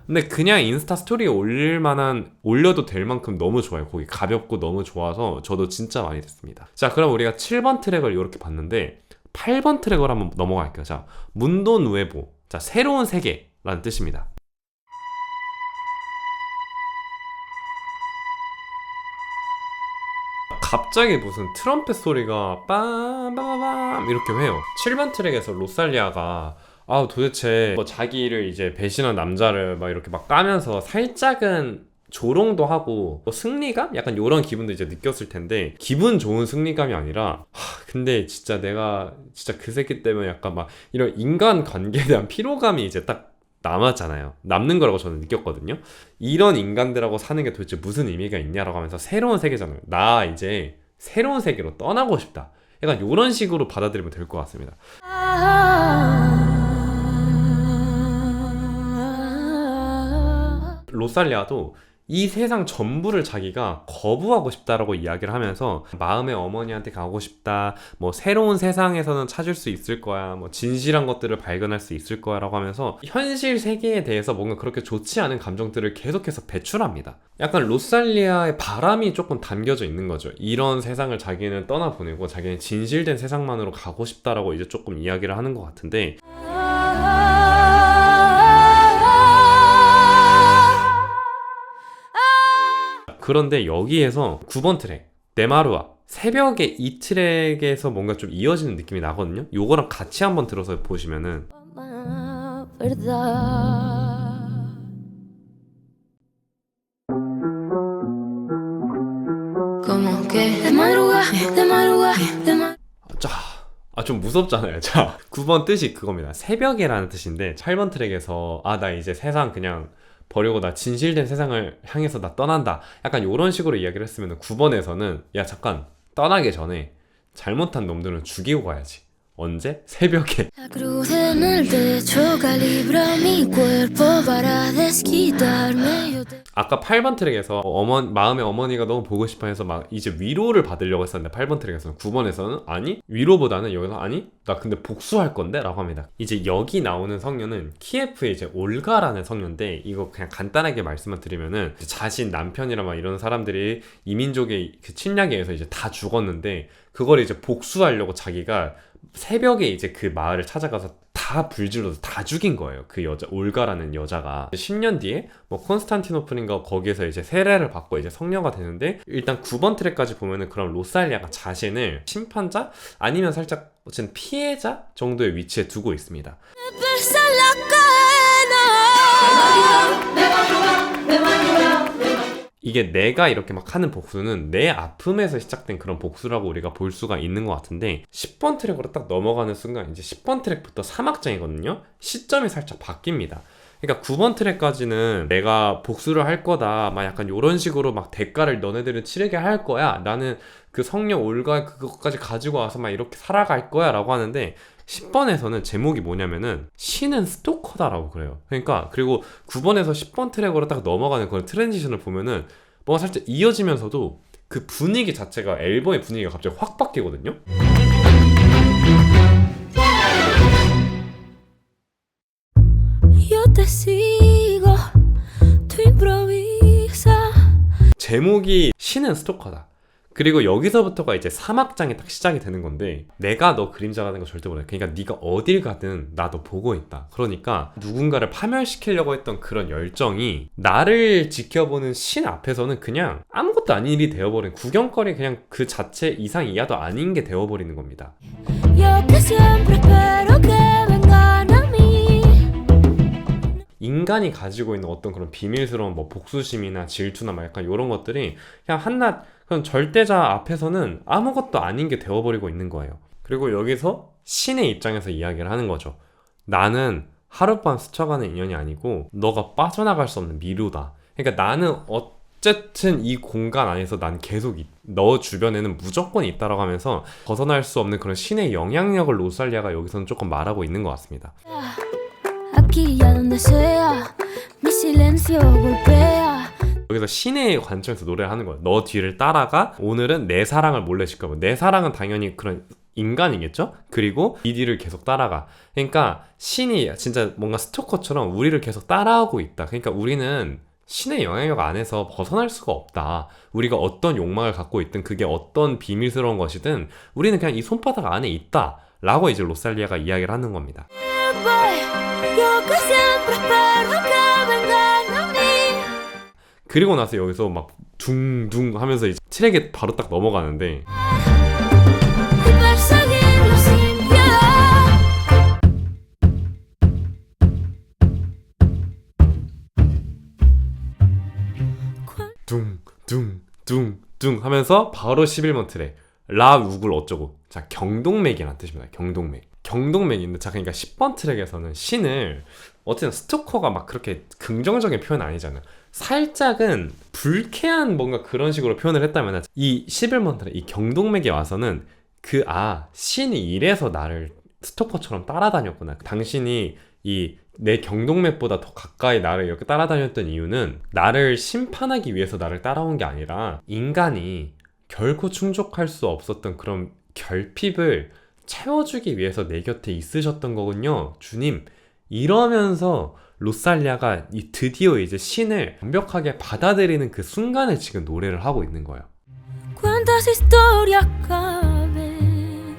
근데 그냥 인스타 스토리에 올려도 될 만큼 너무 좋아요. 곡이 가볍고 너무 좋아서 저도 진짜 많이 듣습니다. 자, 그럼 우리가 7번 트랙을 이렇게 봤는데 8번 트랙을 한번 넘어갈게요. 자, 문도 누에보. 자, 새로운 세계라는 뜻입니다. 갑자기 무슨 트럼펫 소리가 빰빰빰 이렇게 해요. 7번 트랙에서 로살리아가 도대체 뭐 자기를 이제 배신한 남자를 막 이렇게 막 까면서 살짝은 조롱도 하고 뭐 승리감? 약간 이런 기분도 이제 느꼈을 텐데 기분 좋은 승리감이 아니라 근데 진짜 내가 진짜 그 새끼 때문에 약간 막 이런 인간 관계에 대한 피로감이 이제 딱 남았잖아요. 남는 거라고 저는 느꼈거든요. 이런 인간들하고 사는 게 도대체 무슨 의미가 있냐라고 하면서 새로운 세계잖아요. 나 이제 새로운 세계로 떠나고 싶다. 약간 이런 식으로 받아들이면 될 것 같습니다. 로살리아도 이 세상 전부를 자기가 거부하고 싶다라고 이야기를 하면서 마음의 어머니한테 가고 싶다, 뭐 새로운 세상에서는 찾을 수 있을 거야, 뭐 진실한 것들을 발견할 수 있을 거야 라고 하면서 현실 세계에 대해서 뭔가 그렇게 좋지 않은 감정들을 계속해서 배출합니다. 약간 로살리아의 바람이 조금 담겨져 있는 거죠. 이런 세상을 자기는 떠나보내고 자기는 진실된 세상만으로 가고 싶다라고 이제 조금 이야기를 하는 것 같은데, 그런데 여기에서 9번 트랙 네마루아 새벽에 이 트랙에서 뭔가 좀 이어지는 느낌이 나거든요. 요거랑 같이 한번 들어서 보시면은 좀 무섭잖아요. 자, 9번 뜻이 그겁니다. 새벽에라는 뜻인데 8번 트랙에서 나 이제 세상 그냥 버리고 나 진실된 세상을 향해서 나 떠난다. 약간 이런 식으로 이야기를 했으면 9번에서는 야 잠깐 떠나기 전에 잘못한 놈들은 죽이고 가야지. 언제? 새벽에. 아까 8번 트랙에서 마음의 어머니가 너무 보고 싶어 해서 막 이제 위로를 받으려고 했었는데 8번 트랙에서는 9번에서는 아니 위로보다는 여기서 아니 나 근데 복수할 건데 라고 합니다. 이제 여기 나오는 성녀는 키예프의 이제 올가라는 성녀인데 이거 그냥 간단하게 말씀을 드리면은 자신 남편이랑 막 이런 사람들이 이민족의 그 침략에 의해서 이제 다 죽었는데 그걸 이제 복수하려고 자기가 새벽에 이제 그 마을을 찾아가서 다 불질러서 다 죽인 거예요. 그 여자 올가라는 여자가 10년 뒤에 뭐 콘스탄티노플인가 거기에서 이제 세례를 받고 이제 성녀가 되는데, 일단 9번 트랙까지 보면은 그런 로살리아가 자신을 심판자 아니면 살짝 어쨌든 피해자 정도의 위치에 두고 있습니다. 이게 내가 이렇게 막 하는 복수는 내 아픔에서 시작된 그런 복수라고 우리가 볼 수가 있는 것 같은데, 10번 트랙으로 딱 넘어가는 순간 이제 10번 트랙부터 3악장이거든요. 시점이 살짝 바뀝니다. 그러니까 9번 트랙까지는 내가 복수를 할 거다 막 약간 이런 식으로 막 대가를 너네들은 치르게 할 거야, 나는 그 성녀 올가 그것까지 가지고 와서 막 이렇게 살아갈 거야 라고 하는데, 10번에서는 제목이 뭐냐면은 신은 스토커다라고 그래요. 그러니까 그리고 9번에서 10번 트랙으로 딱 넘어가는 그런 트랜지션을 보면은 뭔가 살짝 이어지면서도 그 분위기 자체가, 앨범의 분위기가 갑자기 확 바뀌거든요. 제목이 신은 스토커다. 그리고 여기서부터가 이제 3악장이 딱 시작이 되는 건데, 내가 너 그림자가 되는 거 절대 몰라. 그러니까 네가 어딜 가든 나 너 보고 있다. 그러니까 누군가를 파멸시키려고 했던 그런 열정이 나를 지켜보는 신 앞에서는 그냥 아무것도 아닌 일이 되어버린, 구경거리 그냥 그 자체 이상 이하도 아닌 게 되어버리는 겁니다. 인간이 가지고 있는 어떤 그런 비밀스러운 뭐 복수심이나 질투나 막 약간 이런 것들이 그냥 한낱 그런 절대자 앞에서는 아무것도 아닌 게 되어버리고 있는 거예요. 그리고 여기서 신의 입장에서 이야기를 하는 거죠. 나는 하룻밤 스쳐가는 인연이 아니고 너가 빠져나갈 수 없는 미로다. 그러니까 나는 어쨌든 이 공간 안에서 난 계속 너 주변에는 무조건 있다라고 하면서 벗어날 수 없는 그런 신의 영향력을 로살리아가 여기서는 조금 말하고 있는 것 같습니다. Aquí y a donde sea, mi silencio golpea. 여기서 신의 관점에서 노래를 하는 거예요. 너 뒤를 따라가. 오늘은 내 사랑을 몰래 지켜봐. 내 사랑은 당연히 그런 인간이겠죠? 그리고 이 뒤를 계속 따라가. 그러니까 신이 진짜 뭔가 스토커처럼 우리를 계속 따라오고 있다. 그러니까 우리는 신의 영향력 안에서 벗어날 수가 없다. 우리가 어떤 욕망을 갖고 있든 그게 어떤 비밀스러운 것이든 우리는 그냥 이 손바닥 안에 있다. 라고 이제 로살리아가 이야기를 하는 겁니다. Yo que siempre espero que vengan a mí. 그리고 나서 여기서 막 둥둥 하면서 이제 트랙에 바로 딱 넘어가는데 Y perseguirlo sin piedad. 둥둥둥둥 하면서 바로 11번 트랙 라 우글 어쩌고. 자, 경동맥이라는 뜻입니다. 경동맥인데 자, 그러니까 10번 트랙에서는 신을 어쨌든 스토커가 막 그렇게 긍정적인 표현 아니잖아요. 살짝은 불쾌한 뭔가 그런 식으로 표현을 했다면 이 11번 트랙 이 경동맥에 와서는 신이 이래서 나를 스토커처럼 따라다녔구나. 당신이 이 내 경동맥보다 더 가까이 나를 이렇게 따라다녔던 이유는 나를 심판하기 위해서 나를 따라온 게 아니라 인간이 결코 충족할 수 없었던 그런 결핍을 채워주기 위해서 내 곁에 있으셨던 거군요, 주님. 이러면서 로살리아가 드디어 이제 신을 완벽하게 받아들이는 그 순간에 지금 노래를 하고 있는 거예요. Cuántas historias caben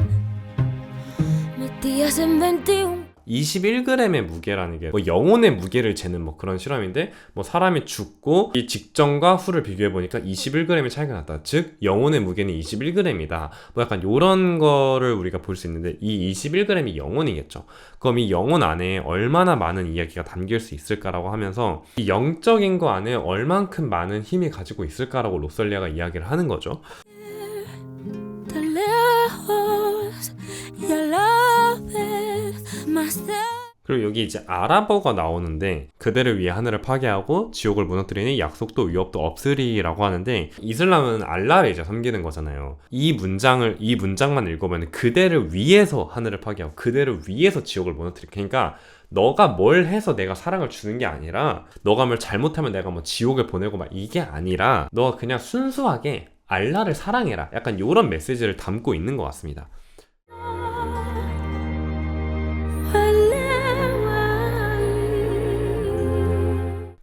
metidas en 21. 21g의 무게라는 게 뭐 영혼의 무게를 재는 뭐 그런 실험인데 뭐 사람이 죽고 이 직전과 후를 비교해 보니까 21g의 차이가 났다. 즉 영혼의 무게는 21g이다. 뭐 약간 요런 거를 우리가 볼 수 있는데 이 21g이 영혼이겠죠. 그럼 이 영혼 안에 얼마나 많은 이야기가 담길 수 있을까라고 하면서 이 영적인 거 안에 얼만큼 많은 힘이 가지고 있을까라고 로살리아가 이야기를 하는 거죠. Tan lejos y a la vez más cerca. 그리고 여기 이제 아랍어가 나오는데 그대를 위해 하늘을 파괴하고 지옥을 무너뜨리니 약속도 위협도 없으리라고 하는데 이슬람은 알라를 이제 섬기는 거잖아요. 이 문장만 읽으면 그대를 위해서 하늘을 파괴하고 그대를 위해서 지옥을 무너뜨리. 그러니까 너가 뭘 해서 내가 사랑을 주는 게 아니라 너가 뭘 잘못하면 내가 뭐 지옥에 보내고 막 이게 아니라 너가 그냥 순수하게 알라를 사랑해라. 약간 이런 메시지를 담고 있는 것 같습니다.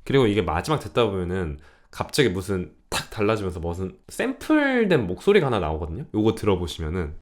그리고 이게 마지막 듣다 보면은 갑자기 무슨 탁 달라지면서 무슨 샘플된 목소리가 하나 나오거든요. 요거 들어보시면은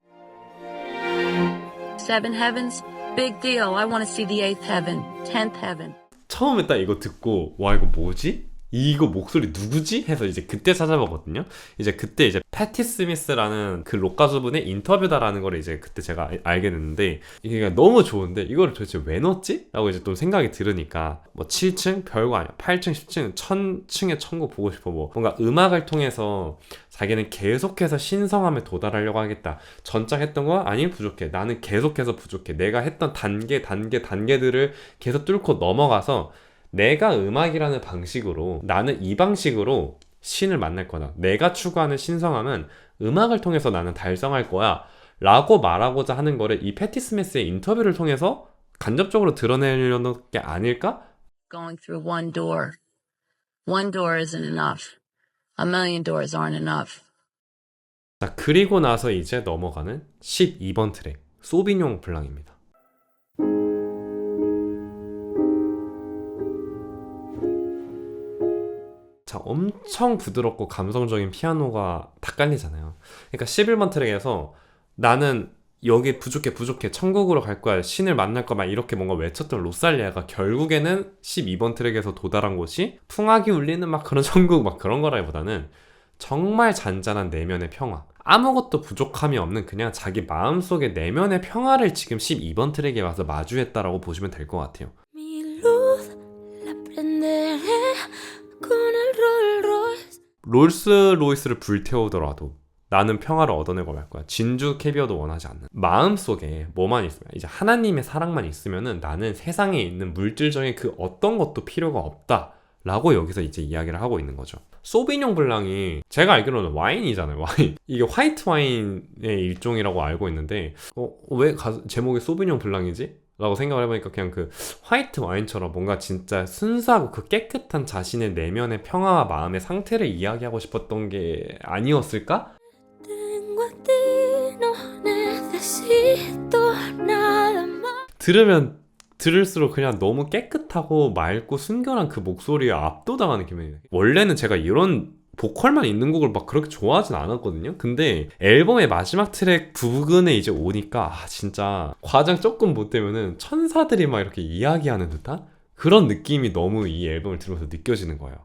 Seven heavens? Big deal. I want to see the eighth heaven, 10th heaven. 처음에 딱 이거 듣고 와 이거 뭐지? 이거 목소리 누구지? 해서 이제 그때 찾아보거든요. 이제 그때 이제 패티 스미스라는 그 록 가수분의 인터뷰다라는 걸 이제 그때 제가 알게 됐는데 이게 너무 좋은데 이거를 도대체 왜 넣었지? 라고 이제 또 생각이 들으니까 뭐 7층? 별거 아니야. 8층, 10층, 1000층의 천국 보고 싶어. 뭐 뭔가 음악을 통해서 자기는 계속해서 신성함에 도달하려고 하겠다. 전작 했던 거 아니 부족해. 나는 계속해서 부족해. 내가 했던 단계들을 계속 뚫고 넘어가서 내가 음악이라는 방식으로 나는 이 방식으로 신을 만날 거다. 내가 추구하는 신성함은 음악을 통해서 나는 달성할 거야 라고 말하고자 하는 거를 이 패티 스미스의 인터뷰를 통해서 간접적으로 드러내려는 게 아닐까? Going through one door. One door isn't enough. A million doors aren't enough. 자, 그리고 나서 이제 넘어가는 12번 트랙 소비뇽 블랑입니다. 자, 엄청 부드럽고 감성적인 피아노가 다 깔리잖아요. 그러니까 11번 트랙에서 나는 여기 부족해 천국으로 갈 거야 신을 만날 거야 막 이렇게 뭔가 외쳤던 로살리아가 결국에는 12번 트랙에서 도달한 곳이 풍악이 울리는 막 그런 천국 막 그런 거라기보다는 정말 잔잔한 내면의 평화, 아무것도 부족함이 없는 그냥 자기 마음속의 내면의 평화를 지금 12번 트랙에 와서 마주했다라고 보시면 될 것 같아요. Mi luz la prenderé con el Rolls Royce. 롤스로이스를 불태우더라도 나는 평화를 얻어내고 말 거야. 진주 캐비어도 원하지 않는. 마음속에 뭐만 있으면, 이제 하나님의 사랑만 있으면은 나는 세상에 있는 물질적인 그 어떤 것도 필요가 없다 라고 여기서 이제 이야기를 하고 있는 거죠. 소비뇽 블랑이 제가 알기로는 와인이잖아요. 와인. 이게 화이트 와인의 일종이라고 알고 있는데 왜 제목이 소비뇽 블랑이지? 라고 생각을 해보니까 그냥 그 화이트 와인처럼 뭔가 진짜 순수하고 그 깨끗한 자신의 내면의 평화와 마음의 상태를 이야기하고 싶었던 게 아니었을까? 들으면 들을수록 그냥 너무 깨끗하고 맑고 순결한 그 목소리에 압도당하는 기분이에요. 원래는 제가 이런 보컬만 있는 곡을 막 그렇게 좋아하진 않았거든요. 근데 앨범의 마지막 트랙 부근에 이제 오니까 진짜 과장 조금 못되면은 천사들이 막 이렇게 이야기하는 듯한 그런 느낌이 너무 이 앨범을 들으면서 느껴지는 거예요.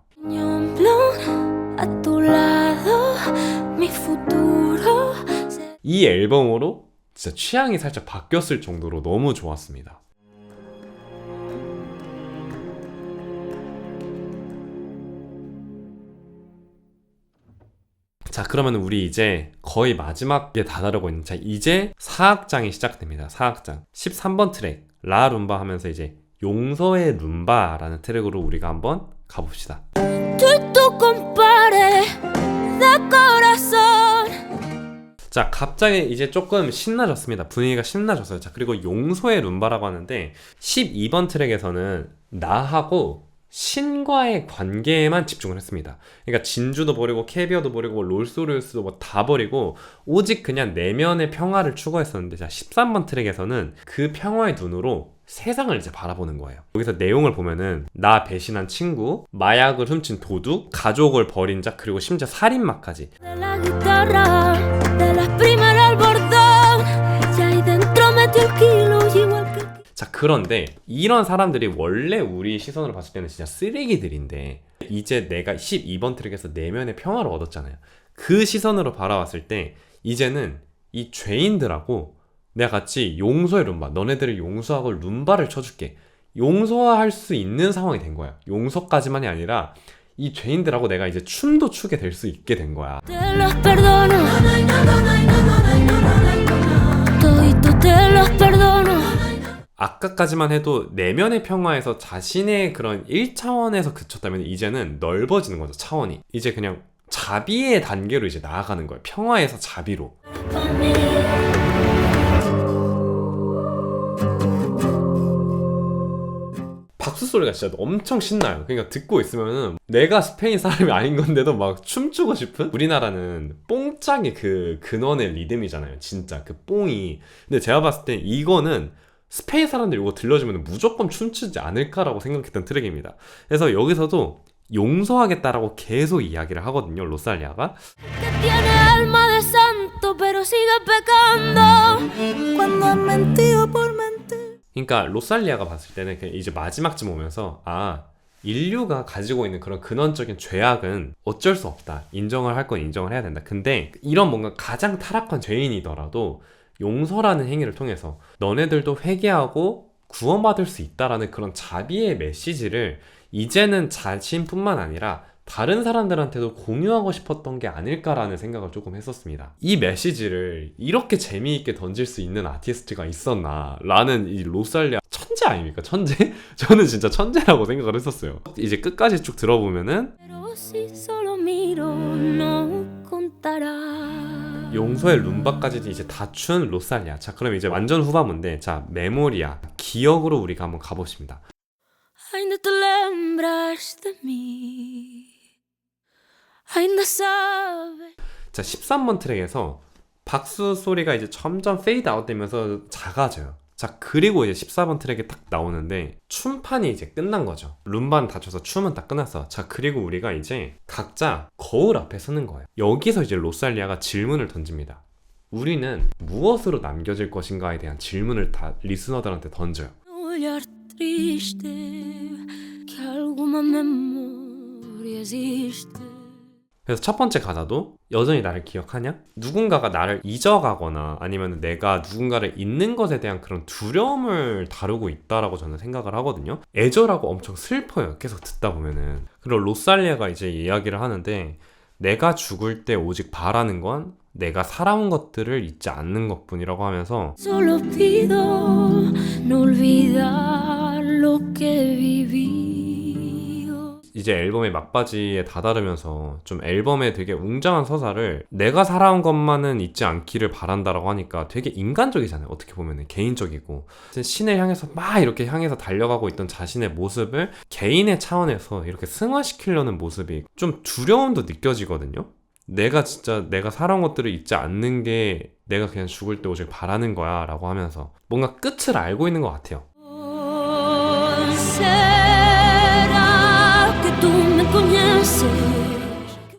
이 앨범으로 진짜 취향이 살짝 바뀌었을 정도로 너무 좋았습니다. 자, 그러면 우리 이제 거의 마지막에 다다르고 있는, 자, 이제 4악장이 시작됩니다. 4악장 13번 트랙 라 룸바 하면서 이제 용서의 룸바라는 트랙으로 우리가 한번 가봅시다. 자, 갑자기 이제 조금 신나졌습니다. 분위기가 신나졌어요. 자, 그리고 용서의 룸바라고 하는데 12번 트랙에서는 나하고 신과의 관계에만 집중을 했습니다. 그러니까 진주도 버리고 캐비어도 버리고 롤소리우스도 뭐 다 버리고 오직 그냥 내면의 평화를 추구했었는데, 자 13번 트랙에서는 그 평화의 눈으로 세상을 이제 바라보는 거예요. 여기서 내용을 보면은 나 배신한 친구, 마약을 훔친 도둑, 가족을 버린 자, 그리고 심지어 살인마까지. 자, 그런데 이런 사람들이 원래 우리 시선으로 봤을 때는 진짜 쓰레기들인데, 이제 내가 12번 트랙에서 내면의 평화를 얻었잖아요. 그 시선으로 바라봤을 때 이제는 이 죄인들하고 내가 같이 용서의 룸바, 너네들을 용서하고 룸바를 쳐줄게, 용서할 수 있는 상황이 된 거야. 용서까지만이 아니라 이 죄인들하고 내가 이제 춤도 추게 될 수 있게 된 거야. 아까까지만 해도 내면의 평화에서 자신의 그런 1차원에서 그쳤다면 이제는 넓어지는 거죠, 차원이. 이제 그냥 자비의 단계로 이제 나아가는 거예요. 평화에서 자비로. 박수 소리가 진짜 엄청 신나요. 그러니까 듣고 있으면은 내가 스페인 사람이 아닌 건데도 막 춤추고 싶은? 우리나라는 뽕짝이 그 근원의 리듬이잖아요. 진짜 그 뽕이. 근데 제가 봤을 때 이거는 스페인 사람들이 이거 들려주면 무조건 춤추지 않을까라고 생각했던 트랙입니다. 그래서 여기서도 용서하겠다라고 계속 이야기를 하거든요, 로살리아가. 그러니까 로살리아가 봤을 때는 이제 마지막쯤 오면서 인류가 가지고 있는 그런 근원적인 죄악은 어쩔 수 없다, 인정을 할 건 인정을 해야 된다. 근데 이런 뭔가 가장 타락한 죄인이더라도 용서라는 행위를 통해서 너네들도 회개하고 구원받을 수 있다라는 그런 자비의 메시지를 이제는 자신뿐만 아니라 다른 사람들한테도 공유하고 싶었던 게 아닐까라는 생각을 조금 했었습니다. 이 메시지를 이렇게 재미있게 던질 수 있는 아티스트가 있었나 라는 이 로살리아 천재 아닙니까? 천재? 저는 진짜 천재라고 생각을 했었어요. 이제 끝까지 쭉 들어보면은 용서의 룸바까지 이제 다 춘 로살리아. 자, 그럼 이제 완전 후반부인데, 자, 메모리아, 기억으로 우리가 한번 가보십니다. Ainda te lembras de mí. Ainda sabes. 자, 13번 트랙에서 박수 소리가 이제 점점 페이드 아웃 되면서 작아져요. 자, 그리고 이제 14번 트랙에 딱 나오는데 춤판이 이제 끝난 거죠. 룸바는 다쳐서 춤은 다 끝났어. 자, 그리고 우리가 이제 각자 거울 앞에 서는 거예요. 여기서 이제 로살리아가 질문을 던집니다. 우리는 무엇으로 남겨질 것인가에 대한 질문을 다 리스너들한테 던져요. 그래서 첫 번째 가사도 여전히 나를 기억하냐? 누군가가 나를 잊어가거나 아니면 내가 누군가를 잊는 것에 대한 그런 두려움을 다루고 있다라고 저는 생각을 하거든요. 애절하고 엄청 슬퍼요, 계속 듣다 보면은. 그리고 로살리아가 이제 이야기를 하는데 내가 죽을 때 오직 바라는 건 내가 살아온 것들을 잊지 않는 것뿐이라고 하면서 Solo pido no olvidar lo que viví. 이제 앨범의 막바지에 다다르면서 좀 앨범에 되게 웅장한 서사를 내가 살아온 것만은 잊지 않기를 바란다라고 하니까 되게 인간적이잖아요. 어떻게 보면 개인적이고 신을 향해서 막 이렇게 향해서 달려가고 있던 자신의 모습을 개인의 차원에서 이렇게 승화시키려는 모습이 좀 두려움도 느껴지거든요. 내가 진짜 내가 살아온 것들을 잊지 않는 게 내가 그냥 죽을 때 오직 바라는 거야 라고 하면서 뭔가 끝을 알고 있는 것 같아요. Tú me conoces.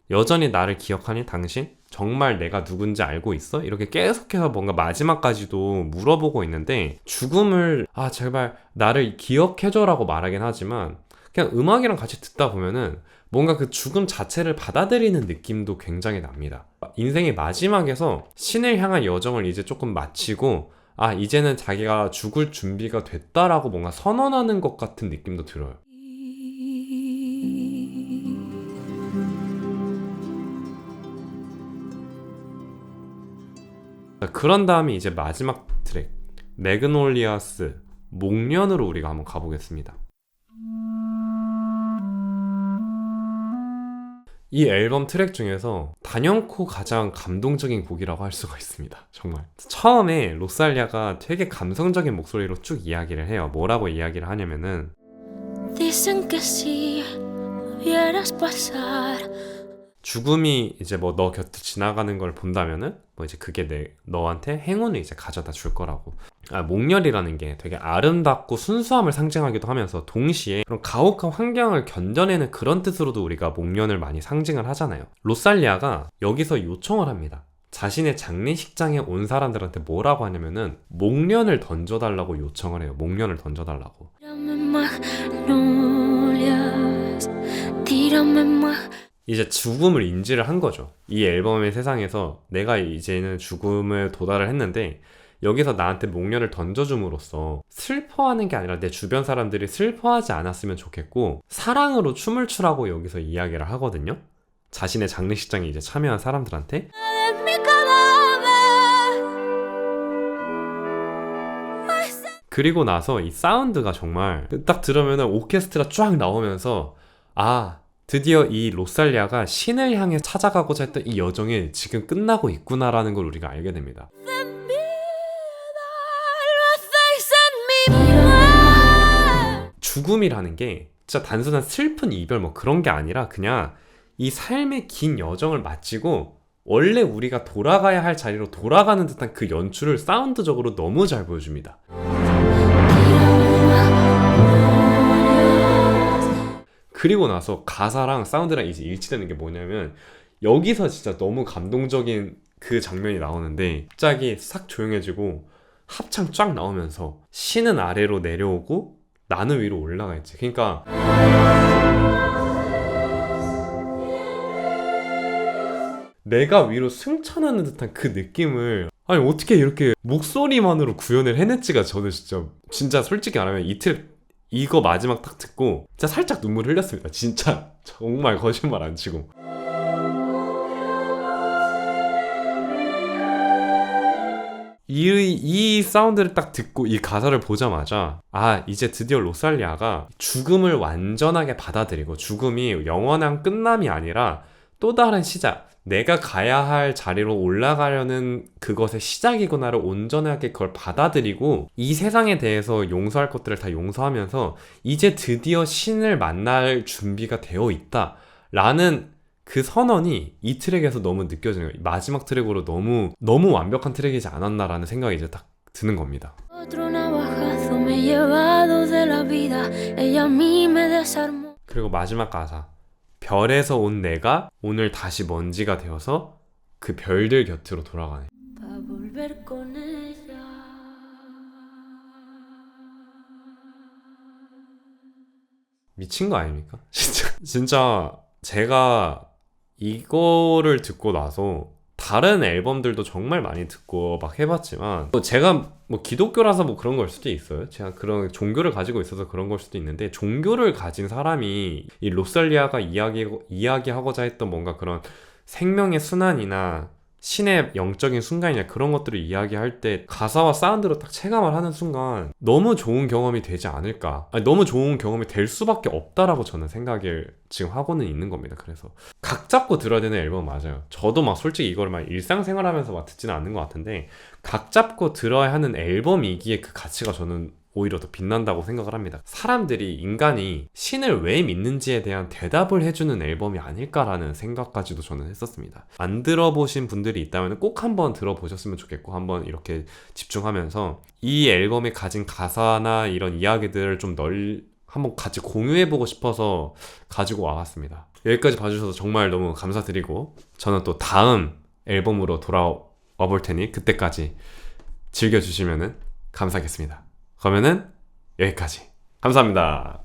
여전히 나를 기억하니 당신? 정말 내가 누군지 알고 있어? 이렇게 계속해서 뭔가 마지막까지도 물어보고 있는데 죽음을 제발 나를 기억해줘라고 말하긴 하지만 그냥 음악이랑 같이 듣다 보면은 뭔가 그 죽음 자체를 받아들이는 느낌도 굉장히 납니다. 인생의 마지막에서 신을 향한 여정을 이제 조금 마치고 이제는 자기가 죽을 준비가 됐다라고 뭔가 선언하는 것 같은 느낌도 들어요. 그런 다음에 이제 마지막 트랙 매그놀리아스 목련으로 우리가 한번 가보겠습니다. 이 앨범 트랙 중에서 단연코 가장 감동적인 곡이라고 할 수가 있습니다. 정말 처음에 로살리아가 되게 감성적인 목소리로 쭉 이야기를 해요. 뭐라고 이야기를 하냐면은 Dicen que si vieras pasar. 죽음이 이제 뭐 너 곁을 지나가는 걸 본다면은 뭐 이제 그게 너한테 행운을 이제 가져다 줄 거라고. 목련이라는 게 되게 아름답고 순수함을 상징하기도 하면서 동시에 그런 가혹한 환경을 견뎌내는 그런 뜻으로도 우리가 목련을 많이 상징을 하잖아요. 로살리아가 여기서 요청을 합니다. 자신의 장례식장에 온 사람들한테 뭐라고 하냐면은 목련을 던져달라고 요청을 해요. 목련을 던져달라고. 이제 죽음을 인지를 한 거죠. 이 앨범의 세상에서 내가 이제는 죽음을 도달을 했는데 여기서 나한테 목련을 던져줌으로써 슬퍼하는 게 아니라 내 주변 사람들이 슬퍼하지 않았으면 좋겠고 사랑으로 춤을 추라고 여기서 이야기를 하거든요. 자신의 장례식장에 이제 참여한 사람들한테. 그리고 나서 이 사운드가 정말 딱 들으면 오케스트라 쫙 나오면서 드디어 이 로살리아가 신을 향해 찾아가고자 했던 이 여정이 지금 끝나고 있구나라는 걸 우리가 알게 됩니다. 죽음이라는 게 진짜 단순한 슬픈 이별 뭐 그런 게 아니라 그냥 이 삶의 긴 여정을 마치고 원래 우리가 돌아가야 할 자리로 돌아가는 듯한 그 연출을 사운드적으로 너무 잘 보여줍니다. 그리고 나서 가사랑 사운드랑 이제 일치되는 게 뭐냐면 여기서 진짜 너무 감동적인 그 장면이 나오는데 갑자기 싹 조용해지고 합창 쫙 나오면서 신은 아래로 내려오고 나는 위로 올라가 있지. 그러니까 내가 위로 승천하는 듯한 그 느낌을 어떻게 이렇게 목소리만으로 구현을 해냈지가 저는 진짜 솔직히 말하면 이거 마지막 딱 듣고 진짜 살짝 눈물 흘렸습니다. 진짜 정말 거짓말 안 치고. 이 사운드를 딱 듣고 이 가사를 보자마자 이제 드디어 로살리아가 죽음을 완전하게 받아들이고 죽음이 영원한 끝남이 아니라 또 다른 시작, 내가 가야 할 자리로 올라가려는 그것의 시작이구나를 온전하게 그걸 받아들이고 이 세상에 대해서 용서할 것들을 다 용서하면서 이제 드디어 신을 만날 준비가 되어 있다 라는 그 선언이 이 트랙에서 너무 느껴지는 거예요. 마지막 트랙으로 너무 완벽한 트랙이지 않았나라는 생각이 이제 딱 드는 겁니다. 그리고 마지막 가사, 별에서 온 내가 오늘 다시 먼지가 되어서 그 별들 곁으로 돌아가네. 미친 거 아닙니까? 진짜 제가 이거를 듣고 나서 다른 앨범들도 정말 많이 듣고 막 해봤지만 제가 뭐 기독교라서 뭐 그런 걸 수도 있어요. 제가 그런 종교를 가지고 있어서 그런 걸 수도 있는데 종교를 가진 사람이 이 로살리아가 이야기하고자 했던 뭔가 그런 생명의 순환이나 신의 영적인 순간이나 그런 것들을 이야기할 때 가사와 사운드로 딱 체감을 하는 순간 너무 좋은 경험이 되지 않을까, 아니, 너무 좋은 경험이 될 수밖에 없다라고 저는 생각을 지금 하고는 있는 겁니다. 그래서 각 잡고 들어야 되는 앨범 맞아요. 저도 막 솔직히 이거를 막 일상생활 하면서 막 듣지는 않는 것 같은데 각 잡고 들어야 하는 앨범이기에 그 가치가 저는 오히려 더 빛난다고 생각을 합니다. 사람들이, 인간이 신을 왜 믿는지에 대한 대답을 해주는 앨범이 아닐까라는 생각까지도 저는 했었습니다. 안 들어보신 분들이 있다면 꼭 한번 들어보셨으면 좋겠고, 한번 이렇게 집중하면서 이 앨범이 가진 가사나 이런 이야기들을 좀 한번 같이 공유해보고 싶어서 가지고 와봤습니다. 여기까지 봐주셔서 정말 너무 감사드리고, 저는 또 다음 앨범으로 돌아와 볼 테니 그때까지 즐겨주시면 감사하겠습니다. 그러면은 여기까지. 감사합니다.